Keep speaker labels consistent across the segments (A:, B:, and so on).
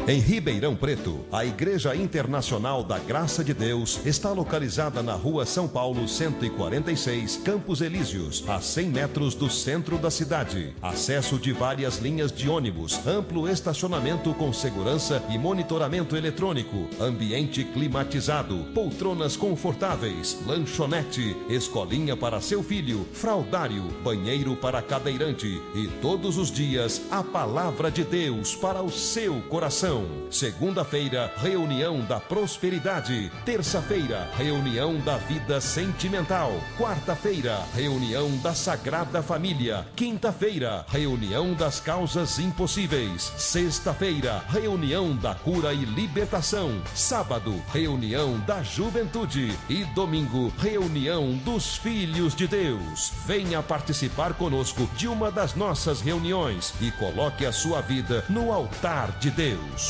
A: Em Ribeirão Preto, a Igreja Internacional da Graça de Deus está localizada na Rua São Paulo 146, Campos Elíseos, a 100 metros do centro da cidade. Acesso de várias linhas de ônibus, amplo estacionamento com segurança e monitoramento eletrônico, ambiente climatizado, poltronas confortáveis, lanchonete, escolinha para seu filho, fraldário, banheiro para cadeirante e todos os dias a palavra de Deus para o seu coração. Segunda-feira, reunião da prosperidade. Terça-feira, reunião da vida sentimental. Quarta-feira, reunião da Sagrada Família. Quinta-feira, reunião das causas impossíveis. Sexta-feira, reunião da cura e libertação. Sábado, reunião da juventude. E domingo, reunião dos filhos de Deus. Venha participar conosco de uma das nossas reuniões e coloque a sua vida no altar de Deus.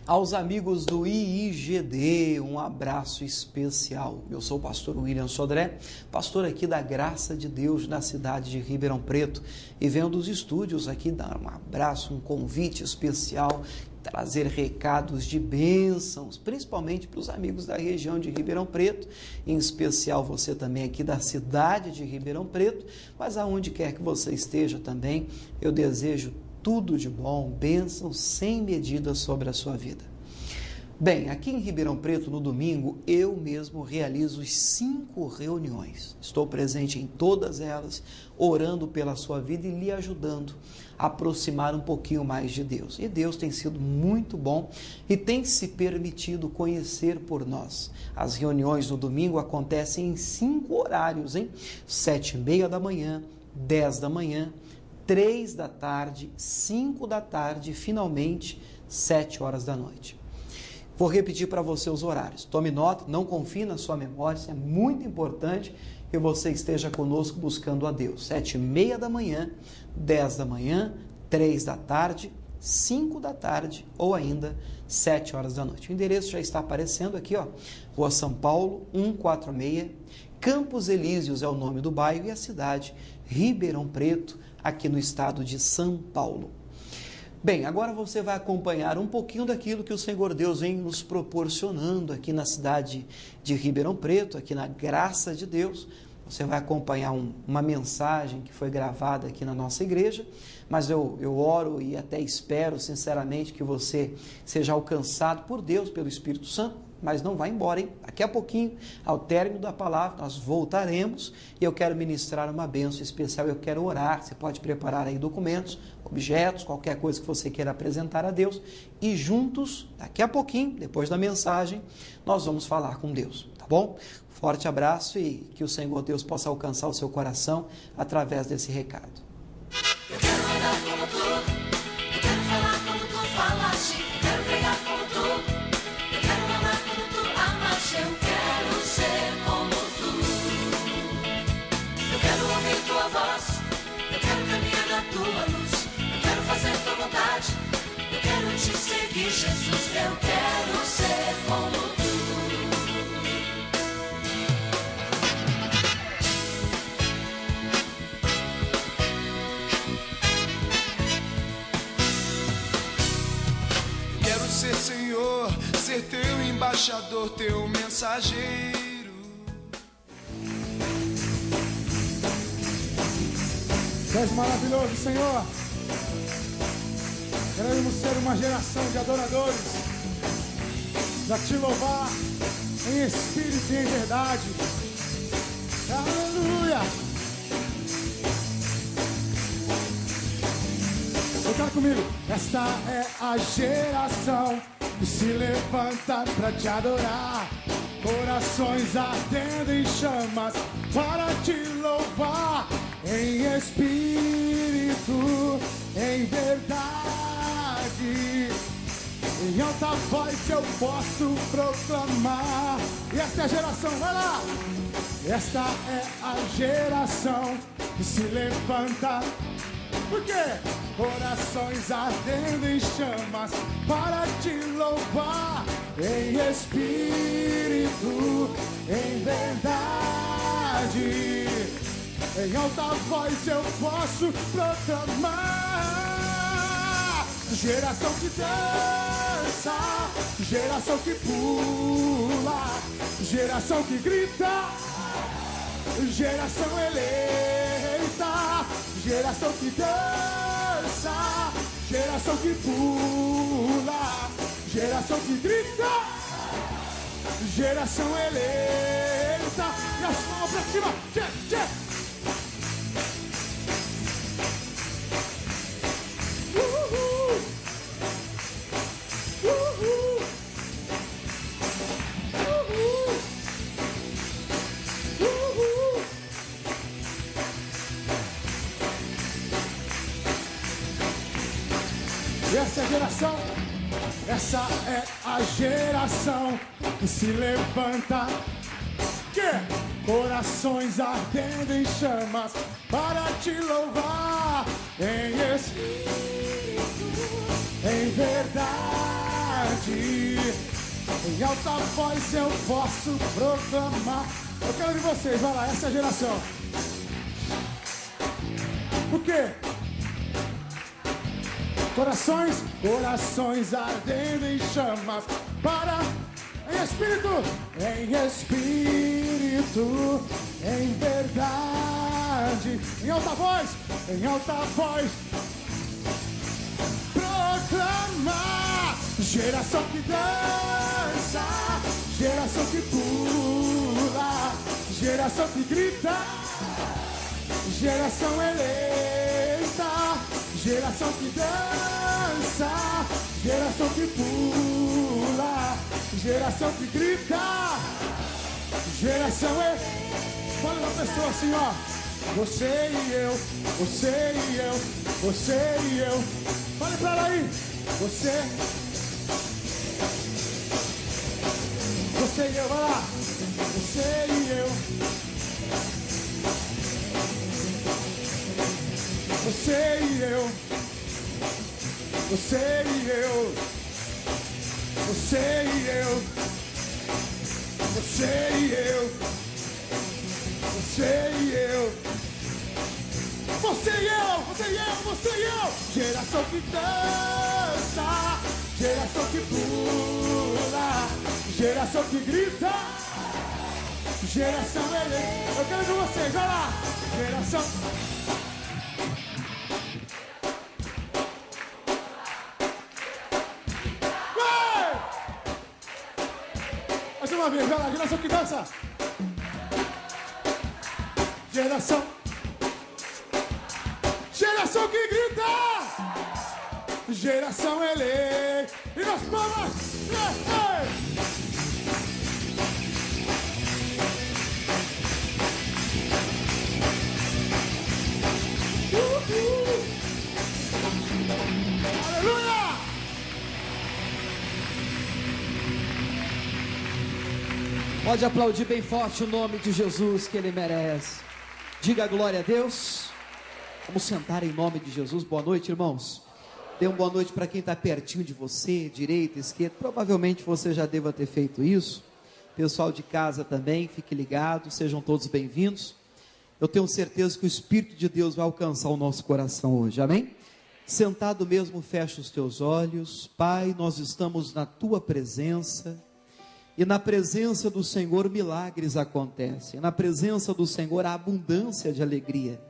B: Aos amigos do IIGD, um abraço especial. Eu sou o pastor William Sodré, pastor aqui da Graça de Deus na cidade de Ribeirão Preto, e venho dos estúdios aqui dar um abraço, um convite especial, trazer recados de bênçãos, principalmente para os amigos da região de Ribeirão Preto, em especial você também aqui da cidade de Ribeirão Preto, mas aonde quer que você esteja também, eu desejo tudo de bom, bênçãos sem medida sobre a sua vida. Bem, aqui em Ribeirão Preto, no domingo, eu mesmo realizo 5 reuniões. Estou presente em todas elas, orando pela sua vida e lhe ajudando a aproximar um pouquinho mais de Deus. E Deus tem sido muito bom e tem se permitido conhecer por nós. As reuniões no domingo acontecem em 5 horários, hein? 7h30 da manhã, 10 da manhã, 3 da tarde, 5 da tarde e, finalmente, 7 horas da noite. Vou repetir para você os horários. Tome nota, não confie na sua memória, isso é muito importante que você esteja conosco buscando a Deus. 7h30 da manhã, 10 da manhã, 3 da tarde, 5 da tarde ou ainda 7 horas da noite. O endereço já está aparecendo aqui, ó, Rua São Paulo, 146, Campos Elíseos é o nome do bairro e a cidade, Ribeirão Preto, aqui no estado de São Paulo. Bem, agora você vai acompanhar um pouquinho daquilo que o Senhor Deus vem nos proporcionando aqui na cidade de Ribeirão Preto, aqui na Graça de Deus. Você vai acompanhar uma mensagem que foi gravada aqui na nossa igreja, mas eu oro e até espero sinceramente que você seja alcançado por Deus, pelo Espírito Santo, mas não vai embora, hein? Daqui a pouquinho, ao término da palavra, nós voltaremos e eu quero ministrar uma bênção especial, eu quero orar. Você pode preparar aí documentos, objetos, qualquer coisa que você queira apresentar a Deus e juntos, daqui a pouquinho, depois da mensagem, nós vamos falar com Deus, tá bom? Forte abraço e que o Senhor Deus possa alcançar o seu coração através desse recado.
C: Eu quero orar como tu, eu quero falar como tu falaste, eu quero pregar como tu, eu quero amar como tu amaste, eu quero ser como tu. Eu quero ouvir tua voz, eu quero caminhar na tua luz, eu quero fazer tua vontade, eu quero te seguir, Jesus, eu quero ser como tu.
D: Senhor, ser teu embaixador, teu mensageiro.
E: Tu és maravilhoso, Senhor. Queremos ser uma geração de adoradores, para te louvar em espírito e em verdade. Aleluia! Canta comigo. Esta é a geração que se levanta para te adorar, corações ardendo em chamas para te louvar em espírito, em verdade. Em alta voz eu posso proclamar. E esta é a geração, vai lá! Esta é a geração que se levanta. Por quê? Corações ardendo em chamas para te louvar em espírito, em verdade. Em alta voz eu posso proclamar. Geração que dança, geração que pula, geração que grita, geração eleita, geração que dança, geração que pula, geração que grita, geração eleita. E as mãos pra cima, tchê, tchê. Essa é a geração, essa é a geração que se levanta, que corações ardendo em chamas para te louvar em espírito, em verdade, em alta voz eu posso proclamar. Eu quero de vocês, vai lá, essa é a geração. O quê? Corações ardendo em chamas para, em espírito, em verdade, em alta voz, proclamar. Geração que dança, geração que pula, geração que grita, geração eleita, geração que dança, geração que pula, geração que grita, geração é. Fala uma pessoa assim, ó. Você e eu, você e eu, você e eu. Fale pra ela aí. Você e eu, vai lá. Você e eu. Você e eu, você e eu, você e eu, você e eu, você e eu, você e eu, você e eu, você e eu. Geração que dança, geração que pula, geração que grita, geração eleita. Eu quero ver vocês, vai lá. Geração. Mais uma vez, vai lá, geração que dança. Geração que grita. Geração eleita. E nas palmas. Aleluia.
B: Pode aplaudir bem forte o nome de Jesus, que Ele merece. Diga glória a Deus. Vamos sentar em nome de Jesus. Boa noite, irmãos. Dê uma boa noite para quem está pertinho de você, direita, esquerda. Provavelmente você já deva ter feito isso. Pessoal de casa também, fique ligado, sejam todos bem-vindos. Eu tenho certeza que o Espírito de Deus vai alcançar o nosso coração hoje, amém? Sentado mesmo, fecha os teus olhos. Pai, nós estamos na Tua presença. E na presença do Senhor milagres acontecem, na presença do Senhor há abundância de alegria.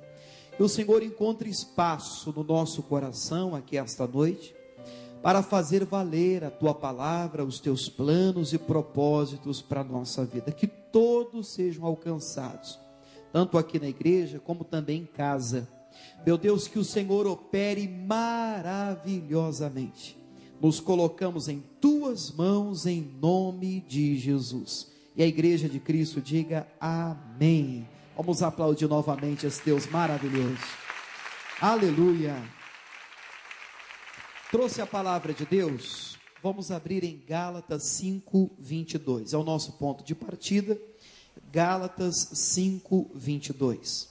B: Que o Senhor encontre espaço no nosso coração aqui esta noite, para fazer valer a Tua palavra, os Teus planos e propósitos para a nossa vida. Que todos sejam alcançados, tanto aqui na igreja como também em casa. Meu Deus, que o Senhor opere maravilhosamente. Nos colocamos em Tuas mãos, em nome de Jesus. E a igreja de Cristo diga amém. Vamos aplaudir novamente esse Deus maravilhoso. Aleluia. Trouxe a palavra de Deus? Vamos abrir em Gálatas 5:22. É o nosso ponto de partida. Gálatas 5:22.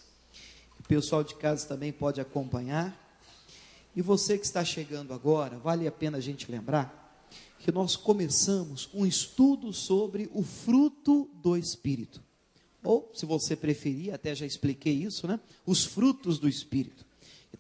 B: O pessoal de casa também pode acompanhar. E você que está chegando agora, vale a pena a gente lembrar que nós começamos um estudo sobre o fruto do Espírito. Ou, se você preferir, até já expliquei isso, né? Os frutos do Espírito.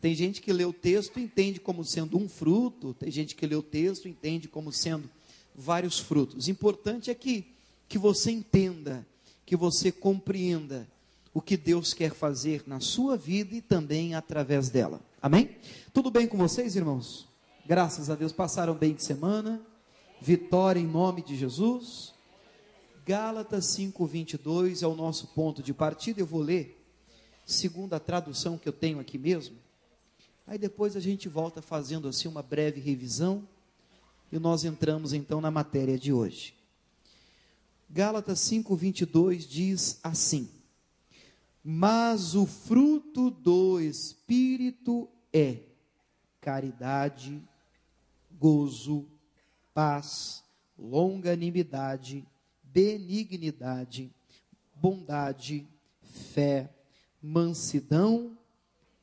B: Tem gente que lê o texto e entende como sendo um fruto, tem gente que lê o texto e entende como sendo vários frutos. O importante é que você entenda, que você compreenda o que Deus quer fazer na sua vida e também através dela. Amém? Tudo bem com vocês, irmãos? Graças a Deus, passaram bem de semana. Vitória em nome de Jesus. Gálatas 5:22 é o nosso ponto de partida. Eu vou ler segundo a tradução que eu tenho aqui mesmo. Aí depois a gente volta fazendo assim uma breve revisão e nós entramos então na matéria de hoje. Gálatas 5:22 diz assim: mas o fruto do Espírito é caridade, gozo, paz, longanimidade, benignidade, bondade, fé, mansidão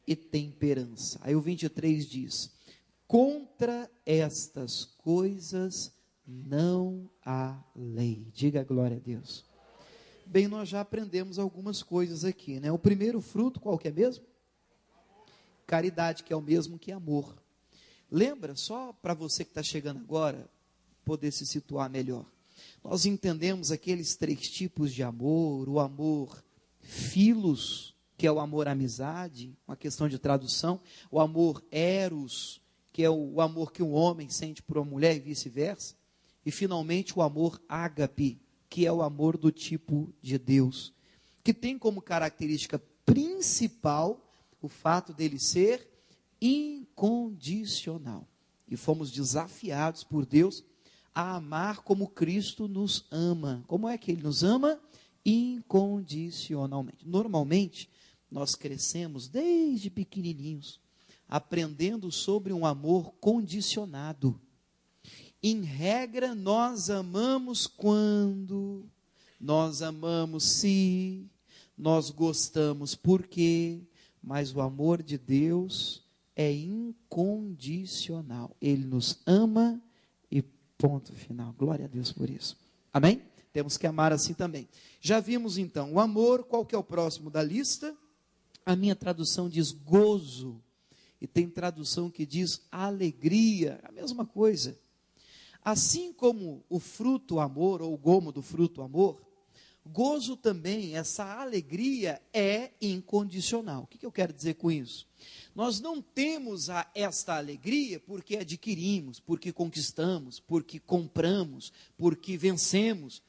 B: e temperança. Aí o 23 diz: contra estas coisas não há lei. Diga glória a Deus. Bem, nós já aprendemos algumas coisas aqui, né? O primeiro fruto, qual que é mesmo? Caridade, que é o mesmo que amor. Lembra, só para você que está chegando agora, poder se situar melhor. Nós entendemos aqueles 3 tipos de amor: o amor filos, que é o amor amizade, uma questão de tradução; o amor eros, que é o amor que um homem sente por uma mulher e vice-versa; e finalmente o amor ágape, que é o amor do tipo de Deus, que tem como característica principal o fato dele ser incondicional. E fomos desafiados por Deus a amar como Cristo nos ama. Como é que Ele nos ama? Incondicionalmente. Normalmente, nós crescemos desde pequenininhos, aprendendo sobre um amor condicionado. Em regra, nós amamos quando, nós amamos se, nós gostamos porque, mas o amor de Deus é incondicional. Ele nos ama e ponto final. Glória a Deus por isso. Amém? Temos que amar assim também. Já vimos então o amor. Qual que é o próximo da lista? A minha tradução diz gozo, e tem tradução que diz alegria, a mesma coisa. Assim como o fruto amor, ou o gomo do fruto amor, gozo também, essa alegria é incondicional. O que eu quero dizer com isso? Nós não temos esta alegria porque adquirimos, porque conquistamos, porque compramos, porque vencemos.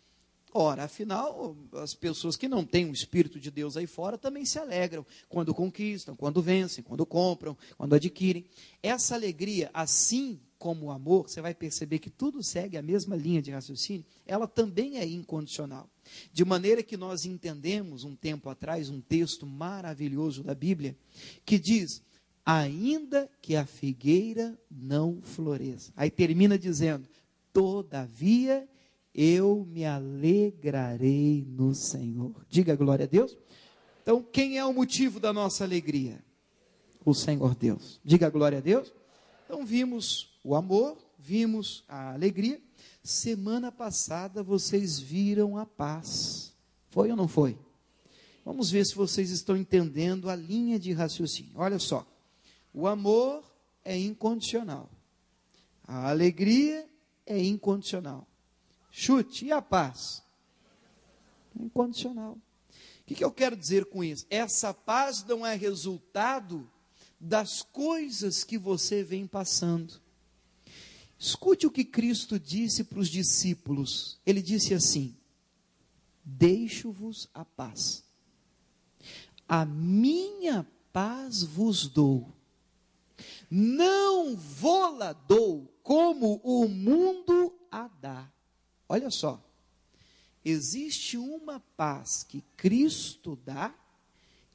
B: Ora, afinal, as pessoas que não têm o Espírito de Deus aí fora também se alegram quando conquistam, quando vencem, quando compram, quando adquirem. Essa alegria, assim como o amor, você vai perceber que tudo segue a mesma linha de raciocínio, ela também é incondicional. De maneira que nós entendemos, um tempo atrás, um texto maravilhoso da Bíblia, que diz: ainda que a figueira não floresça. Aí termina dizendo: todavia eu me alegrarei no Senhor. Diga glória a Deus. Então, quem é o motivo da nossa alegria? O Senhor Deus. Diga glória a Deus. Então, vimos o amor, vimos a alegria. Semana passada vocês viram a paz. Foi ou não foi? Vamos ver se vocês estão entendendo a linha de raciocínio. Olha só. O amor é incondicional. A alegria é incondicional. Chute, e a paz? Incondicional. O que eu quero dizer com isso? Essa paz não é resultado das coisas que você vem passando. Escute o que Cristo disse para os discípulos. Ele disse assim: deixo-vos a paz. A minha paz vos dou. Não vô-la dou como o mundo a dá. Olha só. Existe uma paz que Cristo dá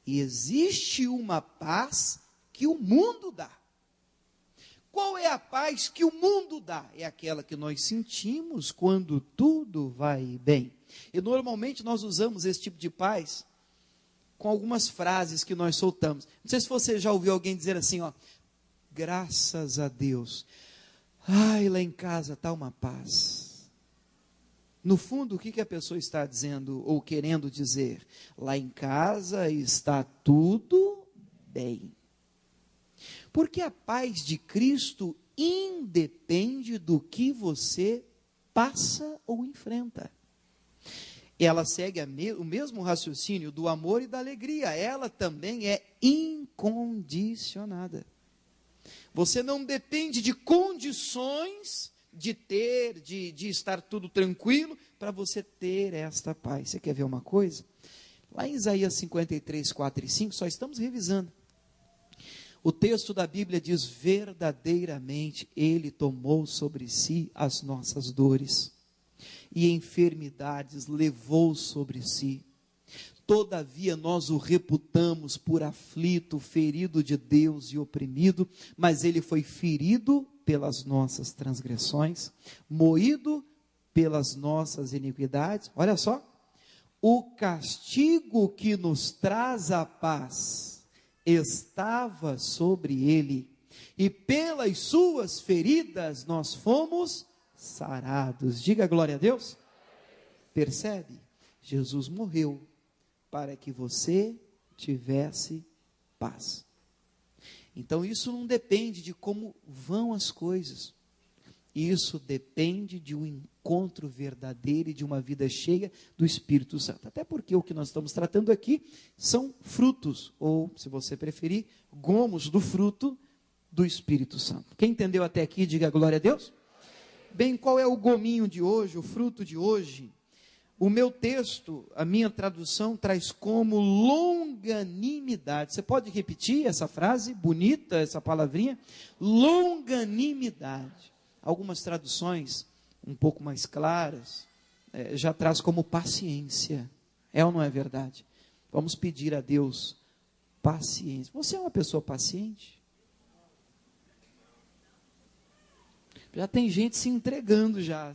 B: e existe uma paz que o mundo dá. Qual é a paz que o mundo dá? É aquela que nós sentimos quando tudo vai bem. E normalmente nós usamos esse tipo de paz com algumas frases que nós soltamos. Não sei se você já ouviu alguém dizer assim, ó: graças a Deus, ai, lá em casa está uma paz. No fundo, o que a pessoa está dizendo ou querendo dizer? Lá em casa está tudo bem. Porque a paz de Cristo independe do que você passa ou enfrenta. Ela segue o mesmo raciocínio do amor e da alegria. Ela também é incondicionada. Você não depende de condições de ter, de estar tudo tranquilo, para você ter esta paz. Você quer ver uma coisa? Lá em Isaías 53, 4 e 5, só estamos revisando. O texto da Bíblia diz: verdadeiramente Ele tomou sobre si as nossas dores, e enfermidades levou sobre si. Todavia nós o reputamos por aflito, ferido de Deus e oprimido, mas Ele foi ferido pelas nossas transgressões, moído pelas nossas iniquidades. Olha só, o castigo que nos traz a paz estava sobre ele, e pelas suas feridas nós fomos sarados. Diga glória a Deus. Percebe? Jesus morreu para que você tivesse paz. Então isso não depende de como vão as coisas. Isso depende de um encontro verdadeiro e de uma vida cheia do Espírito Santo. Até porque o que nós estamos tratando aqui são frutos, ou, se você preferir, gomos do fruto do Espírito Santo. Quem entendeu até aqui, diga glória a Deus. Bem, qual é o gominho de hoje, o fruto de hoje? O meu texto, a minha tradução, traz como longanimidade. Você pode repetir essa frase bonita, essa palavrinha? Longanimidade. Algumas traduções um pouco mais claras já traz como paciência. É ou não é verdade? Vamos pedir a Deus paciência. Você é uma pessoa paciente? Já tem gente se entregando já.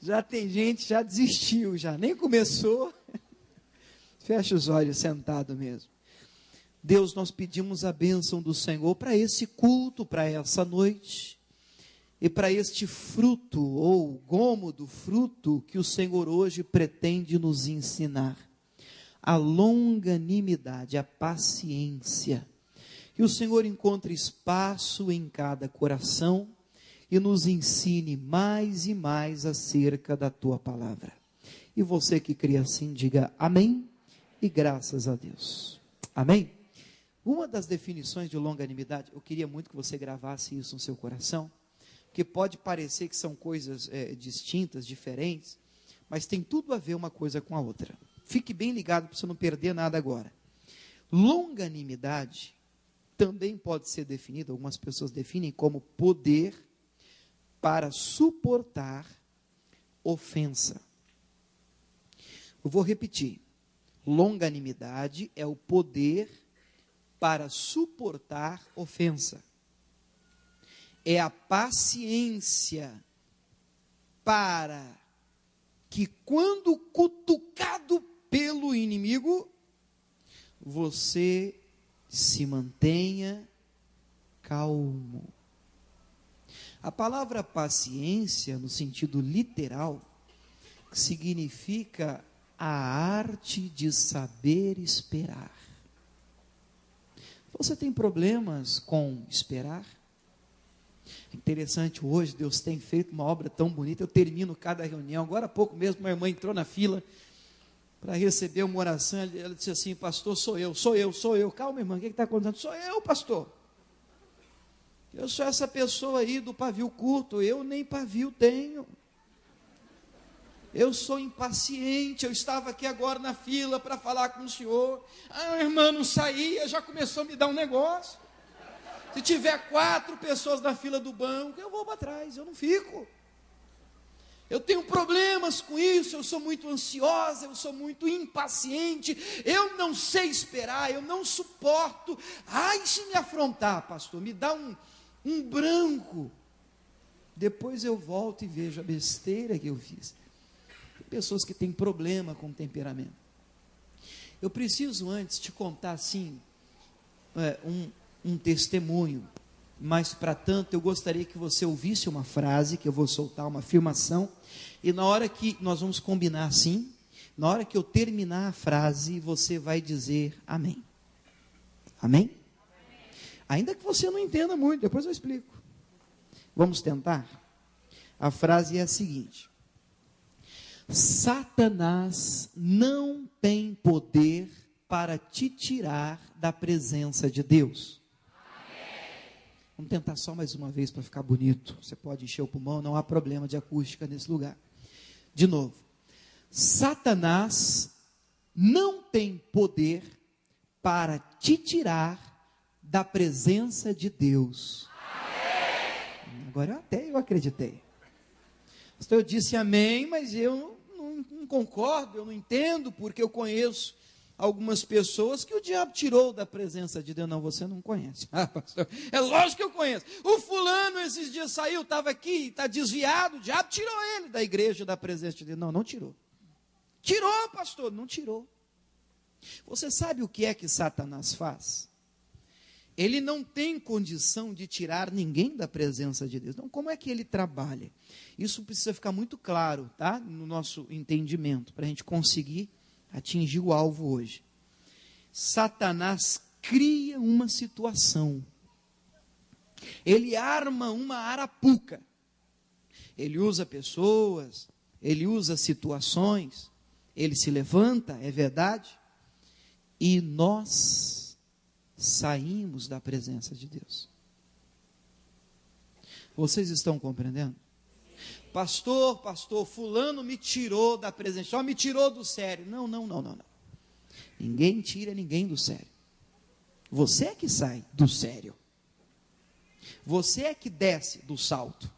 B: Já tem gente, já desistiu, já nem começou. Fecha os olhos, sentado mesmo. Deus, nós pedimos a bênção do Senhor para esse culto, para essa noite, e para este fruto, ou gomo do fruto, que o Senhor hoje pretende nos ensinar. A longanimidade, a paciência. Que o Senhor encontre espaço em cada coração, e nos ensine mais e mais acerca da tua palavra. E você que crê assim, diga amém e graças a Deus. Amém? Uma das definições de longanimidade, eu queria muito que você gravasse isso no seu coração, porque pode parecer que são coisas distintas, diferentes, mas tem tudo a ver uma coisa com a outra. Fique bem ligado para você não perder nada agora. Longanimidade também pode ser definida, algumas pessoas definem como poder para suportar ofensa. Eu vou repetir. Longanimidade é o poder para suportar ofensa. É a paciência para que, quando cutucado pelo inimigo, você se mantenha calmo. A palavra paciência, no sentido literal, significa a arte de saber esperar. Você tem problemas com esperar? É interessante, hoje Deus tem feito uma obra tão bonita. Eu termino cada reunião, agora há pouco mesmo, uma irmã entrou na fila para receber uma oração. Ela disse assim: pastor, sou eu. Calma, irmã, o que está acontecendo? Sou eu, pastor. Eu sou essa pessoa aí do pavio curto, eu nem pavio tenho. Eu sou impaciente, eu estava aqui agora na fila para falar com o senhor. A irmã não saía, já começou a me dar um negócio. Se tiver 4 pessoas na fila do banco, eu vou para trás, eu não fico. Eu tenho problemas com isso, eu sou muito ansiosa, eu sou muito impaciente, eu não sei esperar, eu não suporto. Ai, se me afrontar, pastor, me dá um branco. Depois eu volto e vejo a besteira que eu fiz. Tem pessoas que têm problema com temperamento. Eu preciso antes te contar assim, um testemunho, mas para tanto eu gostaria que você ouvisse uma frase, que eu vou soltar uma afirmação, e na hora que nós vamos combinar assim, na hora que eu terminar a frase, você vai dizer amém. Amém? Ainda que você não entenda muito, depois eu explico. Vamos tentar? A frase é a seguinte: Satanás não tem poder para te tirar da presença de Deus. Vamos tentar só mais uma vez para ficar bonito. Você pode encher o pulmão, não há problema de acústica nesse lugar. De novo. Satanás não tem poder para te tirar da presença de Deus. Agora até eu acreditei. Eu disse amém, mas eu não concordo, eu não entendo, porque eu conheço algumas pessoas que o diabo tirou da presença de Deus. Não, você não conhece. Ah, pastor, é lógico que eu conheço. O fulano esses dias saiu, estava aqui, está desviado, o diabo tirou ele da igreja, da presença de Deus. Não, não tirou. Tirou, pastor, não tirou. Você sabe o que é que Satanás faz? Ele não tem condição de tirar ninguém da presença de Deus. Então, como é que ele trabalha? Isso precisa ficar muito claro, tá? No nosso entendimento, para a gente conseguir atingir o alvo hoje. Satanás cria uma situação. Ele arma uma arapuca. Ele usa pessoas, ele usa situações, ele se levanta, é verdade, e nós saímos da presença de Deus. Vocês estão compreendendo? Pastor, fulano me tirou da presença, só me tirou do sério. Não. Ninguém tira ninguém do sério. Você é que sai do sério. Você é que desce do salto.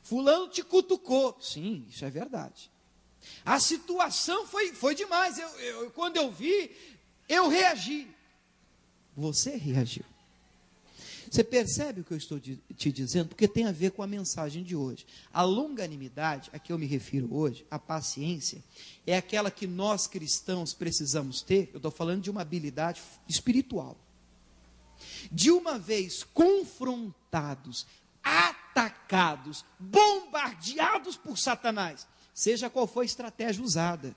B: Fulano te cutucou. Sim, isso é verdade. A situação foi demais. Quando eu vi, eu reagi. Você reagiu. Você percebe o que eu estou te dizendo? Porque tem a ver com a mensagem de hoje. A longanimidade, a que eu me refiro hoje, a paciência, é aquela que nós cristãos precisamos ter. Eu estou falando de uma habilidade espiritual. De uma vez confrontados, atacados, bombardeados por Satanás, seja qual for a estratégia usada.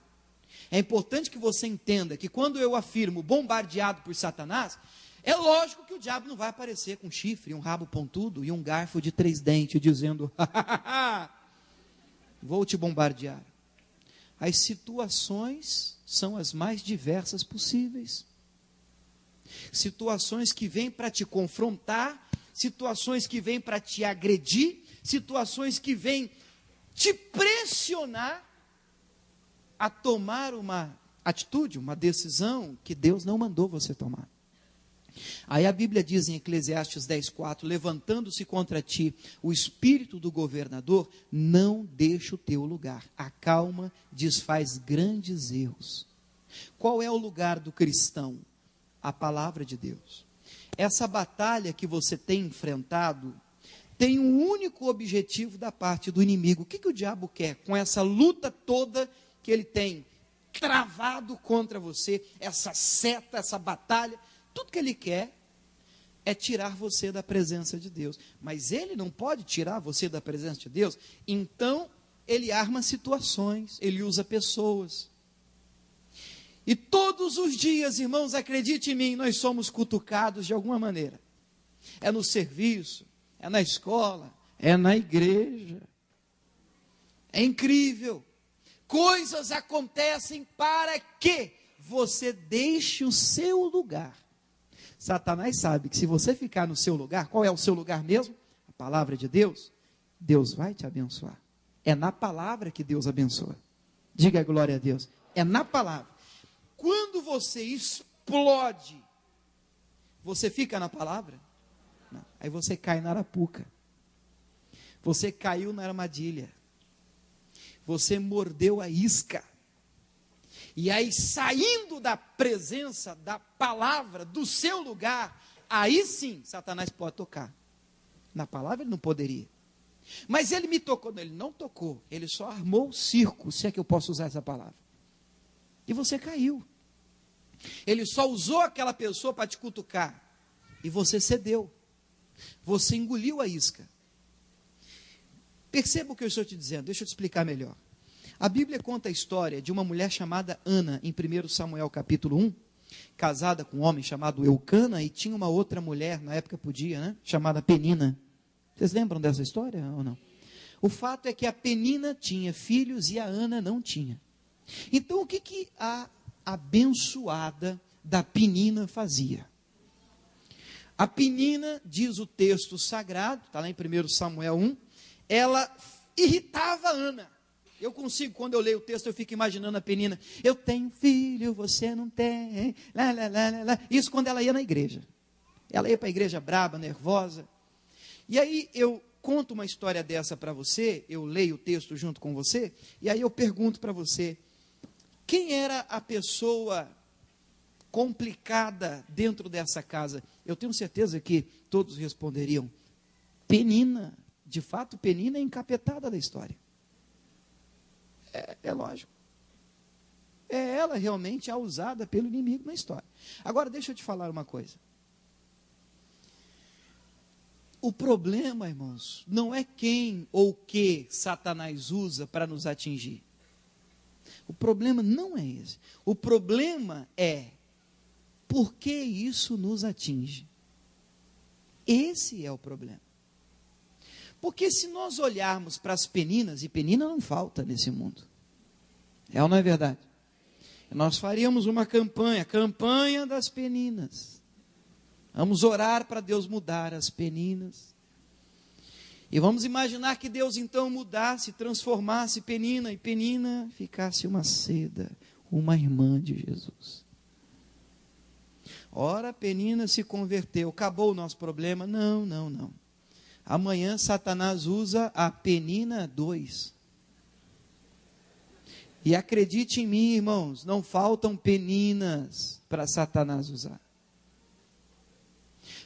B: É importante que você entenda que quando eu afirmo bombardeado por Satanás, é lógico que o diabo não vai aparecer com chifre, um rabo pontudo e um garfo de 3 dentes, dizendo, vou te bombardear. As situações são as mais diversas possíveis. Situações que vêm para te confrontar, situações que vêm para te agredir, situações que vêm te pressionar a tomar uma atitude, uma decisão que Deus não mandou você tomar. Aí a Bíblia diz em Eclesiastes 10:4, levantando-se contra ti o espírito do governador, não deixa o teu lugar, acalma, desfaz grandes erros. Qual é o lugar do cristão? A palavra de Deus. Essa batalha que você tem enfrentado tem um único objetivo da parte do inimigo. O que o diabo quer com essa luta toda que ele tem travado contra você, essa seta, essa batalha? Tudo que ele quer é tirar você da presença de Deus. Mas ele não pode tirar você da presença de Deus, então ele arma situações, ele usa pessoas. E todos os dias, irmãos, acredite em mim, nós somos cutucados de alguma maneira. É no serviço, é na escola, é na igreja. É incrível. Coisas acontecem para que você deixe o seu lugar. Satanás sabe que se você ficar no seu lugar, qual é o seu lugar mesmo? A palavra de Deus. Deus vai te abençoar. É na palavra que Deus abençoa. Diga glória a Deus. É na palavra. Quando você explode, você fica na palavra? Não. Aí você cai na arapuca. Você caiu na armadilha. Você mordeu a isca. E aí, saindo da presença da palavra, do seu lugar, aí sim, Satanás pode tocar. Na palavra ele não poderia. Mas ele me tocou. Não, ele não tocou. Ele só armou o circo, se é que eu posso usar essa palavra. E você caiu. Ele só usou aquela pessoa para te cutucar. E você cedeu. Você engoliu a isca. Perceba o que eu estou te dizendo. Deixa eu te explicar melhor. A Bíblia conta a história de uma mulher chamada Ana, em 1 Samuel capítulo 1, casada com um homem chamado Eucana, e tinha uma outra mulher, na época podia, né? Chamada Penina. Vocês lembram dessa história ou não? O fato é que a Penina tinha filhos e a Ana não tinha. Então, o que a abençoada da Penina fazia? A Penina, diz o texto sagrado, está lá em 1 Samuel 1, ela irritava a Ana. Eu consigo, quando eu leio o texto, eu fico imaginando a Penina. Eu tenho filho, você não tem. Lá, lá, lá, lá, lá. Isso quando ela ia na igreja. Ela ia para a igreja braba, nervosa. E aí eu conto uma história dessa para você, eu leio o texto junto com você, e aí eu pergunto para você, quem era a pessoa complicada dentro dessa casa? Eu tenho certeza que todos responderiam, Penina. De fato, Penina é encapetada da história. É lógico. É ela realmente a usada pelo inimigo na história. Agora, deixa eu te falar uma coisa. O problema, irmãos, não é quem ou que Satanás usa para nos atingir. O problema não é esse. O problema é por que isso nos atinge. Esse é o problema. Porque se nós olharmos para as peninas, e penina não falta nesse mundo. É ou não é verdade? Nós faríamos uma campanha das peninas. Vamos orar para Deus mudar as peninas. E vamos imaginar que Deus então mudasse, transformasse Penina, e Penina ficasse uma seda, uma irmã de Jesus. Ora, Penina se converteu, acabou o nosso problema. Não. Amanhã Satanás usa a Penina 2. E acredite em mim, irmãos, não faltam peninas para Satanás usar.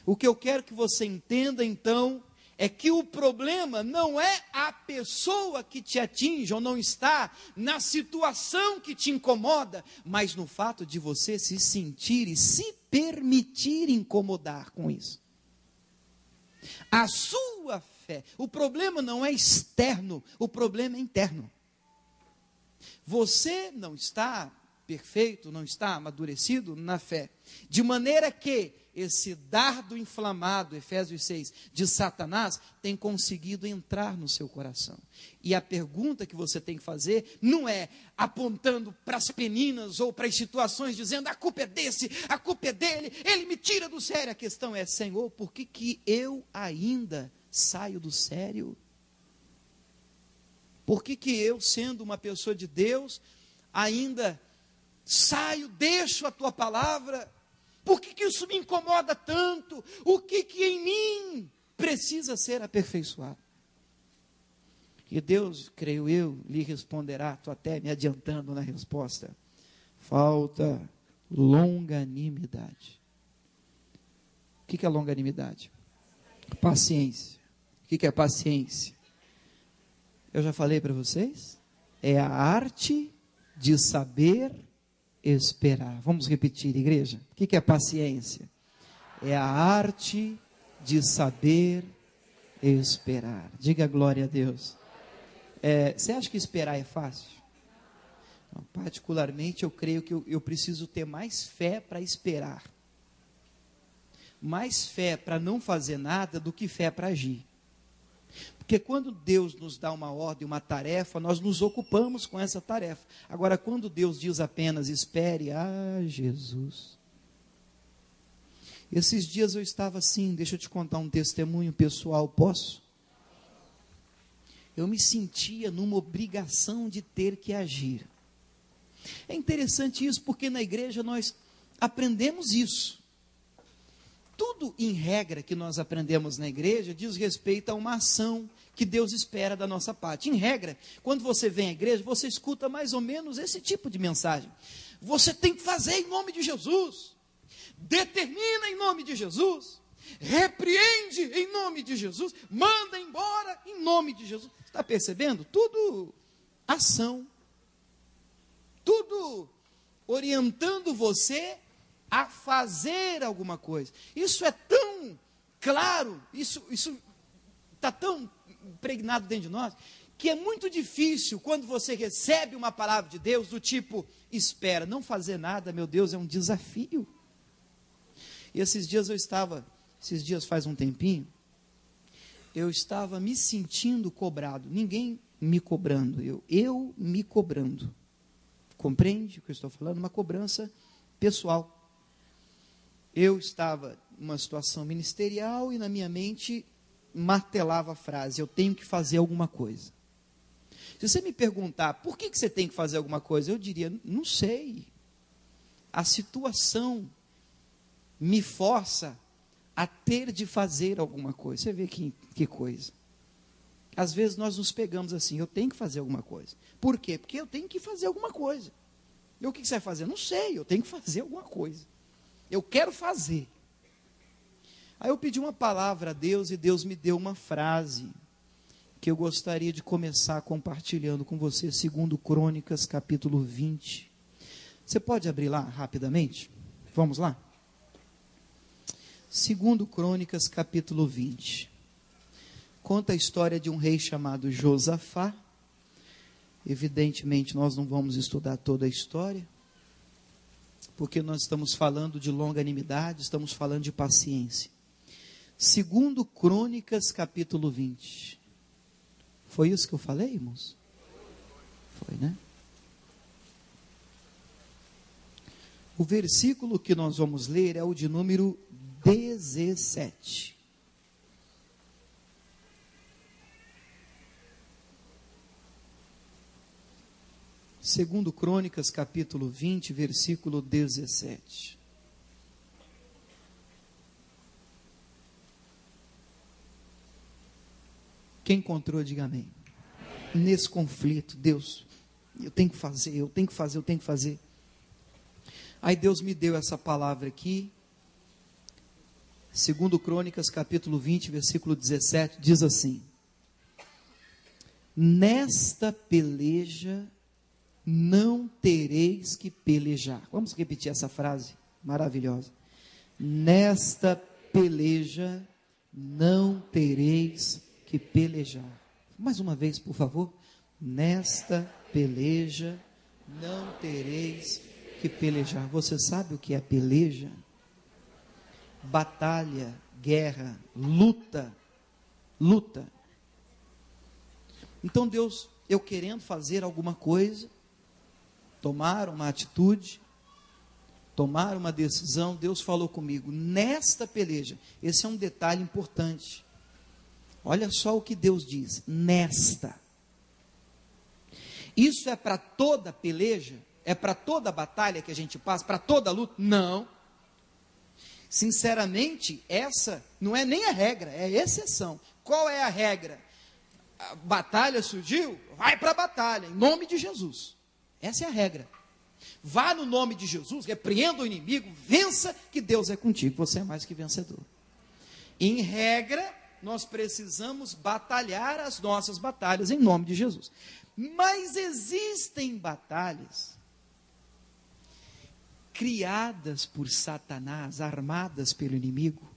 B: O que eu quero que você entenda, então, é que o problema não é a pessoa que te atinge, ou não está na situação que te incomoda, mas no fato de você se sentir e se permitir incomodar com isso. A sua fé, o problema não é externo, o problema é interno. Você não está perfeito, não está amadurecido na fé, de maneira que esse dardo inflamado, Efésios 6, de Satanás, tem conseguido entrar no seu coração. E a pergunta que você tem que fazer, não é apontando para as peninas, ou para as situações, dizendo, a culpa é desse, a culpa é dele, ele me tira do sério. A questão é, Senhor, por que eu ainda saio do sério? Por que eu, sendo uma pessoa de Deus, ainda saio, deixo a tua palavra? Por que isso me incomoda tanto? O que em mim precisa ser aperfeiçoado? E Deus, creio eu, lhe responderá, estou até me adiantando na resposta. Falta longanimidade. O que é longanimidade? Paciência. O que é paciência? Eu já falei para vocês? É a arte de saber esperar. Vamos repetir, igreja. O que é paciência? É a arte de saber esperar. Diga glória a Deus. Você acha que esperar é fácil? Não, particularmente, eu creio que eu preciso ter mais fé para esperar. Mais fé para não fazer nada do que fé para agir. Porque quando Deus nos dá uma ordem, uma tarefa, nós nos ocupamos com essa tarefa. Agora, quando Deus diz apenas, espere, Jesus. Esses dias eu estava assim, deixa eu te contar um testemunho pessoal, posso? Eu me sentia numa obrigação de ter que agir. É interessante isso, porque na igreja nós aprendemos isso. Tudo em regra que nós aprendemos na igreja diz respeito a uma ação que Deus espera da nossa parte. Em regra, quando você vem à igreja, você escuta mais ou menos esse tipo de mensagem. Você tem que fazer em nome de Jesus. Determina em nome de Jesus. Repreende em nome de Jesus. Manda embora em nome de Jesus. Está percebendo? Tudo ação. Tudo orientando você a fazer alguma coisa. Isso é tão claro, isso está tão impregnado dentro de nós, que é muito difícil quando você recebe uma palavra de Deus do tipo, espera, não fazer nada, meu Deus, é um desafio. E esses dias faz um tempinho, eu estava me sentindo cobrado, ninguém me cobrando, eu me cobrando. Compreende o que eu estou falando? Uma cobrança pessoal. Eu estava numa situação ministerial e na minha mente martelava a frase, eu tenho que fazer alguma coisa. Se você me perguntar, por que você tem que fazer alguma coisa? Eu diria, não sei. A situação me força a ter de fazer alguma coisa. Você vê que coisa. Às vezes nós nos pegamos assim, eu tenho que fazer alguma coisa. Por quê? Porque eu tenho que fazer alguma coisa. E o que você vai fazer? Não sei, eu tenho que fazer alguma coisa. Eu quero fazer. Aí eu pedi uma palavra a Deus e Deus me deu uma frase que eu gostaria de começar compartilhando com você, segundo Crônicas, capítulo 20. Você pode abrir lá rapidamente? Vamos lá? Segundo Crônicas, capítulo 20. Conta a história de um rei chamado Josafá. Evidentemente, nós não vamos estudar toda a história, porque nós estamos falando de longanimidade, estamos falando de paciência. Segundo Crônicas, capítulo 20. Foi isso que eu falei, irmãos? Foi, né? O versículo que nós vamos ler é o de número 17. Segundo Crônicas, capítulo 20, versículo 17. Quem encontrou, diga amém. Nesse conflito, Deus, eu tenho que fazer. Aí Deus me deu essa palavra aqui. Segundo Crônicas, capítulo 20, versículo 17, diz assim: nesta peleja não tereis que pelejar. Vamos repetir essa frase maravilhosa. Nesta peleja não tereis que pelejar. Mais uma vez, por favor. Nesta peleja não tereis que pelejar. Você sabe o que é peleja? Batalha, guerra, luta. Então Deus, eu querendo fazer alguma coisa, tomar uma atitude, tomar uma decisão, Deus falou comigo, nesta peleja, esse é um detalhe importante. Olha só o que Deus diz, nesta. Isso é para toda peleja? É para toda batalha que a gente passa? Para toda luta? Não. Sinceramente, essa não é nem a regra, é a exceção. Qual é a regra? A batalha surgiu? Vai para a batalha, em nome de Jesus. Essa é a regra. Vá no nome de Jesus, repreenda o inimigo, vença, que Deus é contigo, você é mais que vencedor. Em regra, nós precisamos batalhar as nossas batalhas em nome de Jesus. Mas existem batalhas criadas por Satanás, armadas pelo inimigo,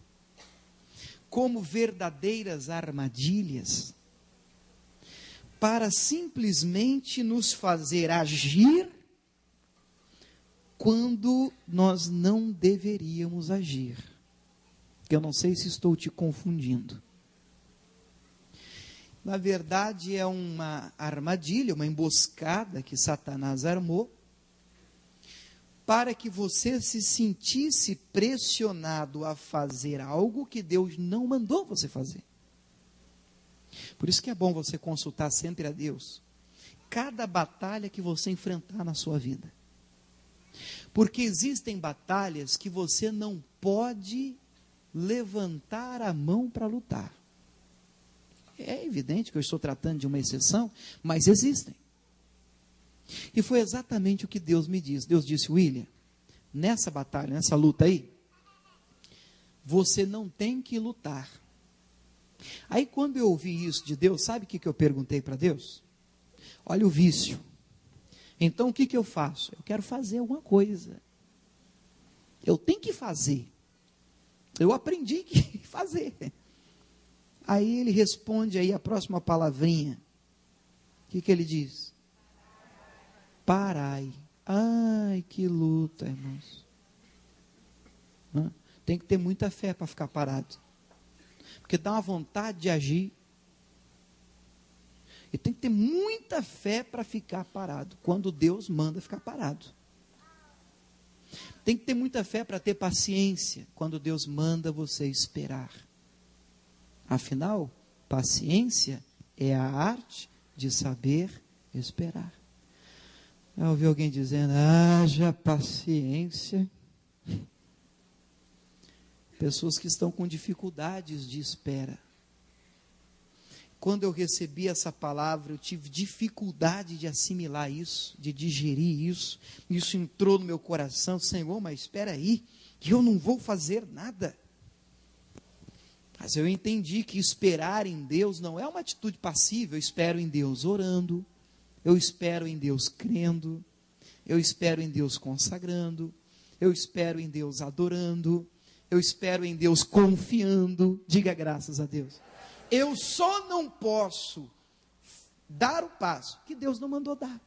B: como verdadeiras armadilhas, para simplesmente nos fazer agir quando nós não deveríamos agir. Eu não sei se estou te confundindo. Na verdade, é uma armadilha, uma emboscada que Satanás armou, para que você se sentisse pressionado a fazer algo que Deus não mandou você fazer. Por isso que é bom você consultar sempre a Deus, cada batalha que você enfrentar na sua vida. Porque existem batalhas que você não pode levantar a mão para lutar. É evidente que eu estou tratando de uma exceção, mas existem. E foi exatamente o que Deus me disse. Deus disse, William, nessa batalha, nessa luta aí, você não tem que lutar. Aí quando eu ouvi isso de Deus, sabe o que eu perguntei para Deus? Olha o vício. Então o que eu faço? Eu quero fazer alguma coisa. Eu tenho que fazer. Eu aprendi que fazer. Aí ele responde aí a próxima palavrinha. O que ele diz? Parai. Ai, que luta, irmãos. Tem que ter muita fé para ficar parado. Porque dá uma vontade de agir. E tem que ter muita fé para ficar parado, quando Deus manda ficar parado. Tem que ter muita fé para ter paciência, quando Deus manda você esperar. Afinal, paciência é a arte de saber esperar. Eu ouvi alguém dizendo, haja paciência. Pessoas que estão com dificuldades de espera. Quando eu recebi essa palavra, eu tive dificuldade de assimilar isso, de digerir isso. Isso entrou no meu coração. Senhor, mas espera aí, que eu não vou fazer nada. Mas eu entendi que esperar em Deus não é uma atitude passiva. Eu espero em Deus orando, eu espero em Deus crendo, eu espero em Deus consagrando, eu espero em Deus adorando, eu espero em Deus confiando. Diga graças a Deus. Eu só não posso dar o passo que Deus não mandou dar.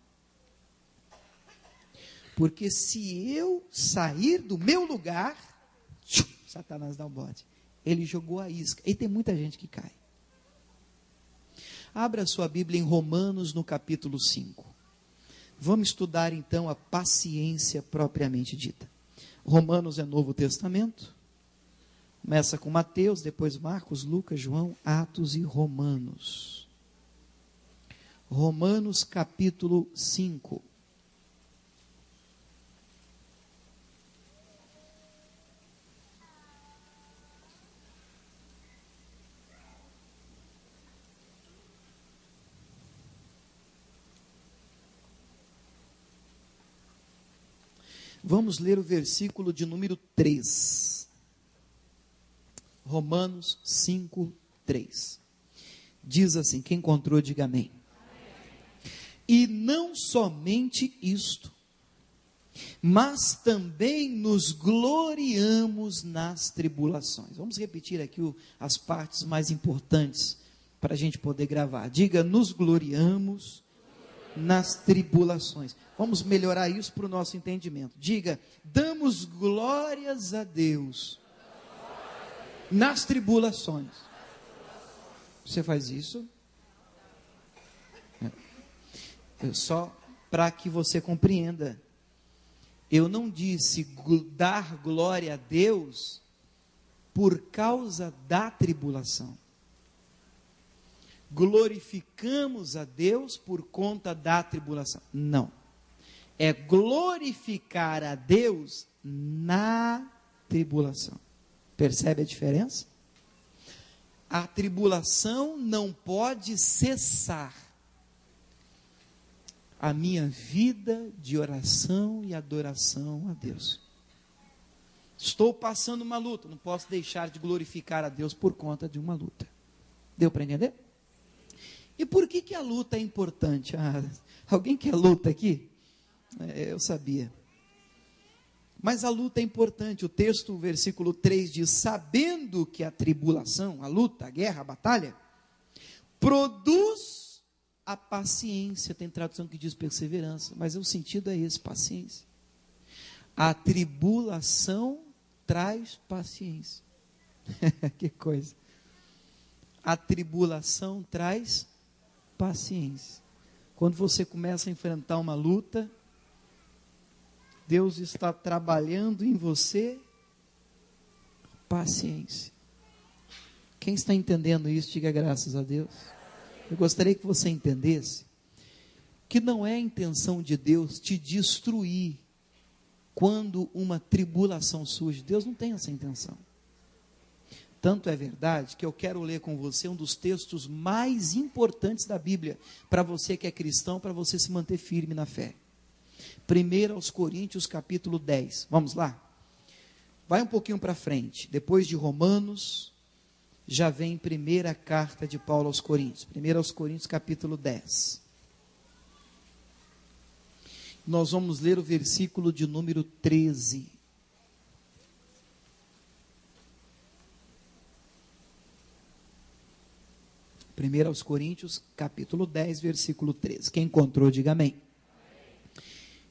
B: Porque se eu sair do meu lugar, Satanás dá um bote. Ele jogou a isca. E tem muita gente que cai. Abra sua Bíblia em Romanos, no capítulo 5. Vamos estudar então a paciência propriamente dita. Romanos é Novo Testamento. Começa com Mateus, depois Marcos, Lucas, João, Atos e Romanos. Romanos capítulo 5. Vamos ler o versículo de número 3. Romanos 5, 3. Diz assim, quem encontrou, diga amém. E não somente isto, mas também nos gloriamos nas tribulações. Vamos repetir aqui as partes mais importantes para a gente poder gravar. Diga, nos gloriamos nas tribulações. Vamos melhorar isso para o nosso entendimento. Diga, damos glórias a Deus nas tribulações. Você faz isso? Só para que você compreenda. Eu não disse dar glória a Deus por causa da tribulação. Glorificamos a Deus por conta da tribulação. Não. É glorificar a Deus na tribulação. Percebe a diferença? A tribulação não pode cessar a minha vida de oração e adoração a Deus. Estou passando uma luta, não posso deixar de glorificar a Deus por conta de uma luta. Deu para entender? E por que a luta é importante? Alguém quer luta aqui? Eu sabia. Mas a luta é importante. O texto, o versículo 3 diz, sabendo que a tribulação, a luta, a guerra, a batalha, produz a paciência. Tem tradução que diz perseverança, mas o sentido é esse, paciência. A tribulação traz paciência. Que coisa. A tribulação traz paciência. Quando você começa a enfrentar uma luta, Deus está trabalhando em você paciência. Quem está entendendo isso, diga graças a Deus. Eu gostaria que você entendesse que não é a intenção de Deus te destruir quando uma tribulação surge. Deus não tem essa intenção. Tanto é verdade que eu quero ler com você um dos textos mais importantes da Bíblia, para você que é cristão, para você se manter firme na fé. 1 aos Coríntios, capítulo 10. Vamos lá? Vai um pouquinho para frente. Depois de Romanos, já vem primeira carta de Paulo aos Coríntios. 1 aos Coríntios, capítulo 10. Nós vamos ler o versículo de número 13. 1 aos Coríntios, capítulo 10, versículo 13. Quem encontrou, diga amém.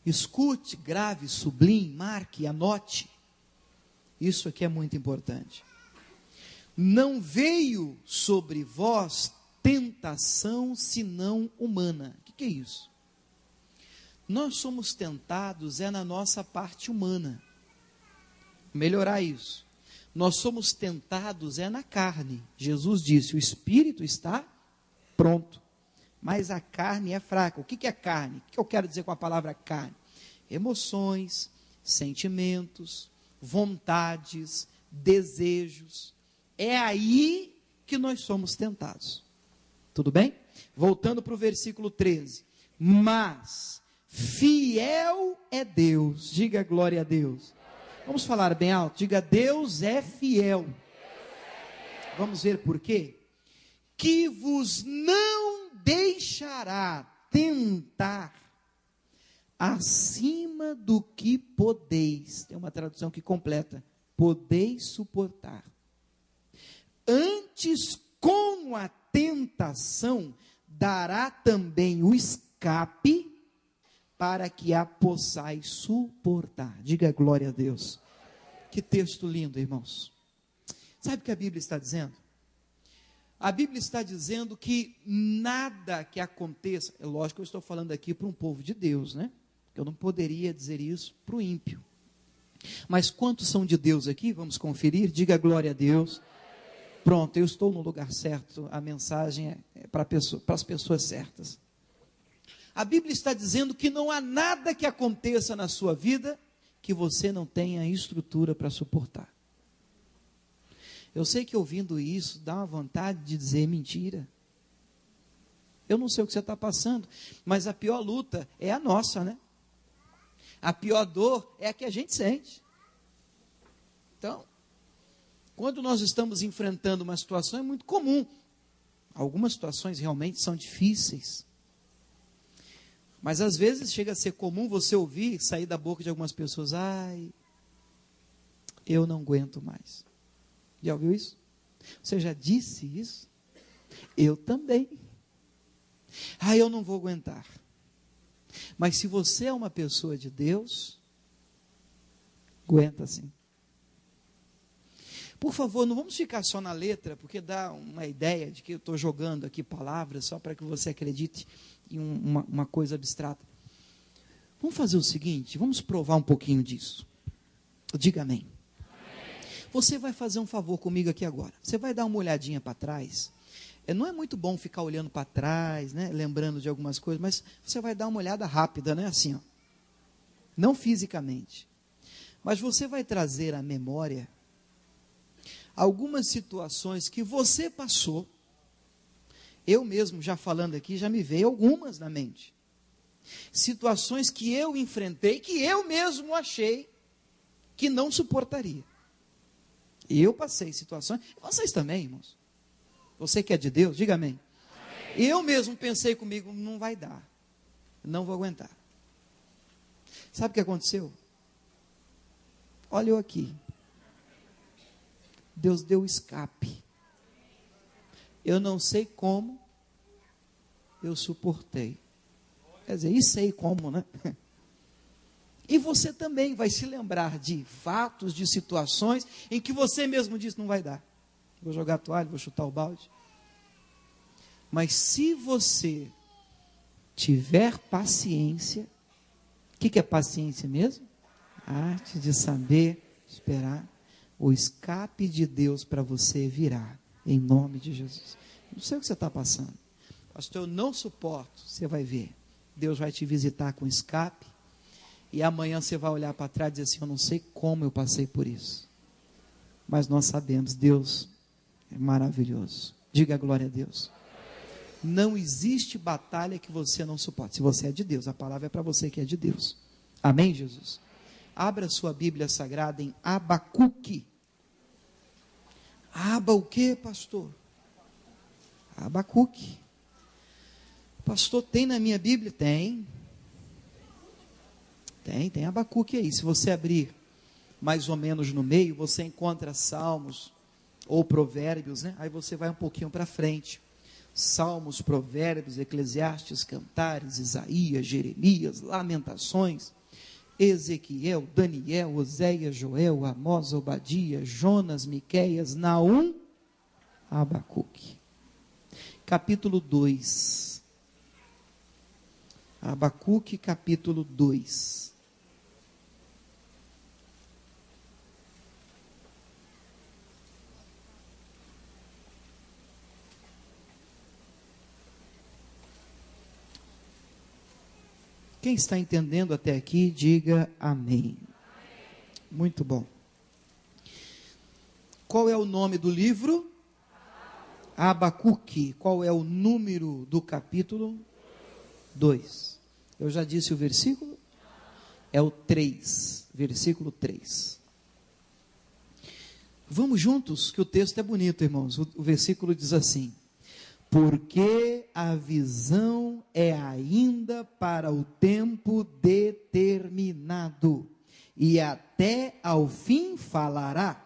B: Escute, grave, sublime, marque, anote. Isso aqui é muito importante. Não veio sobre vós tentação senão humana. O que é isso? Nós somos tentados na nossa parte humana. Melhorar isso. Nós somos tentados na carne. Jesus disse, o espírito está pronto, mas a carne é fraca. O que é carne? O que eu quero dizer com a palavra carne? Emoções, sentimentos, vontades, desejos. É aí que nós somos tentados. Tudo bem? Voltando para o versículo 13. Mas fiel é Deus. Diga glória a Deus. Vamos falar bem alto. Diga, Deus é fiel. Vamos ver por quê? Que vos não deixará tentar acima do que podeis. Tem uma tradução que completa. Podeis suportar. Antes, com a tentação, dará também o escape para que a possais suportar. Diga glória a Deus. Que texto lindo, irmãos. Sabe o que a Bíblia está dizendo? A Bíblia está dizendo que nada que aconteça, é lógico que eu estou falando aqui para um povo de Deus, né? Eu não poderia dizer isso para o ímpio. Mas quantos são de Deus aqui? Vamos conferir. Diga glória a Deus. Pronto, eu estou no lugar certo. A mensagem é para as pessoas certas. A Bíblia está dizendo que não há nada que aconteça na sua vida que você não tenha estrutura para suportar. Eu sei que ouvindo isso dá uma vontade de dizer mentira. Eu não sei o que você está passando, mas a pior luta é a nossa, né? A pior dor é a que a gente sente. Então, quando nós estamos enfrentando uma situação, é muito comum. Algumas situações realmente são difíceis. Mas às vezes chega a ser comum você ouvir, sair da boca de algumas pessoas, ai, eu não aguento mais. Já ouviu isso? Você já disse isso? Eu também. Ah, eu não vou aguentar. Mas se você é uma pessoa de Deus, aguenta sim. Por favor, não vamos ficar só na letra, porque dá uma ideia de que eu estou jogando aqui palavras só para que você acredite em uma coisa abstrata. Vamos fazer o seguinte, vamos provar um pouquinho disso. Diga amém. Você vai fazer um favor comigo aqui agora. Você vai dar uma olhadinha para trás. Não é muito bom ficar olhando para trás, né, lembrando de algumas coisas, mas você vai dar uma olhada rápida, né, assim, ó. Não fisicamente. Mas você vai trazer à memória algumas situações que você passou. Eu mesmo, já falando aqui, já me veio algumas na mente. Situações que eu enfrentei, que eu mesmo achei que não suportaria. Eu passei situações, vocês também, irmãos. Você que é de Deus, diga amém. Eu mesmo pensei comigo, não vai dar. Não vou aguentar. Sabe o que aconteceu? Olha eu aqui. Deus deu escape. Eu não sei como eu suportei. Quer dizer, e sei como, né? E você também vai se lembrar de fatos, de situações em que você mesmo disse, não vai dar. Vou jogar a toalha, vou chutar o balde. Mas se você tiver paciência, o que é paciência mesmo? A arte de saber esperar. O escape de Deus para você virá, em nome de Jesus. Não sei o que você está passando. Pastor, eu não suporto. Você vai ver. Deus vai te visitar com escape. E amanhã você vai olhar para trás e dizer assim, eu não sei como eu passei por isso. Mas nós sabemos, Deus é maravilhoso. Diga glória a Deus. Não existe batalha que você não suporte. Se você é de Deus, a palavra é para você que é de Deus. Amém, Jesus? Abra sua Bíblia Sagrada em Abacuque. Aba o que, pastor? Abacuque. Pastor, tem na minha Bíblia? Tem. Tem Abacuque aí. Se você abrir mais ou menos no meio, você encontra Salmos ou Provérbios, né? Aí você vai um pouquinho para frente. Salmos, Provérbios, Eclesiastes, Cantares, Isaías, Jeremias, Lamentações, Ezequiel, Daniel, Oséias, Joel, Amós, Obadia, Jonas, Miqueias, Naum, Abacuque. Capítulo 2. Abacuque, capítulo 2. Quem está entendendo até aqui, diga amém. Muito bom. Qual é o nome do livro? Abacuque. Qual é o número do capítulo? 2. Eu já disse o versículo? É o 3, versículo 3. Vamos juntos, que o texto é bonito, irmãos. O versículo diz assim: porque a visão é ainda para o tempo determinado, e até ao fim falará,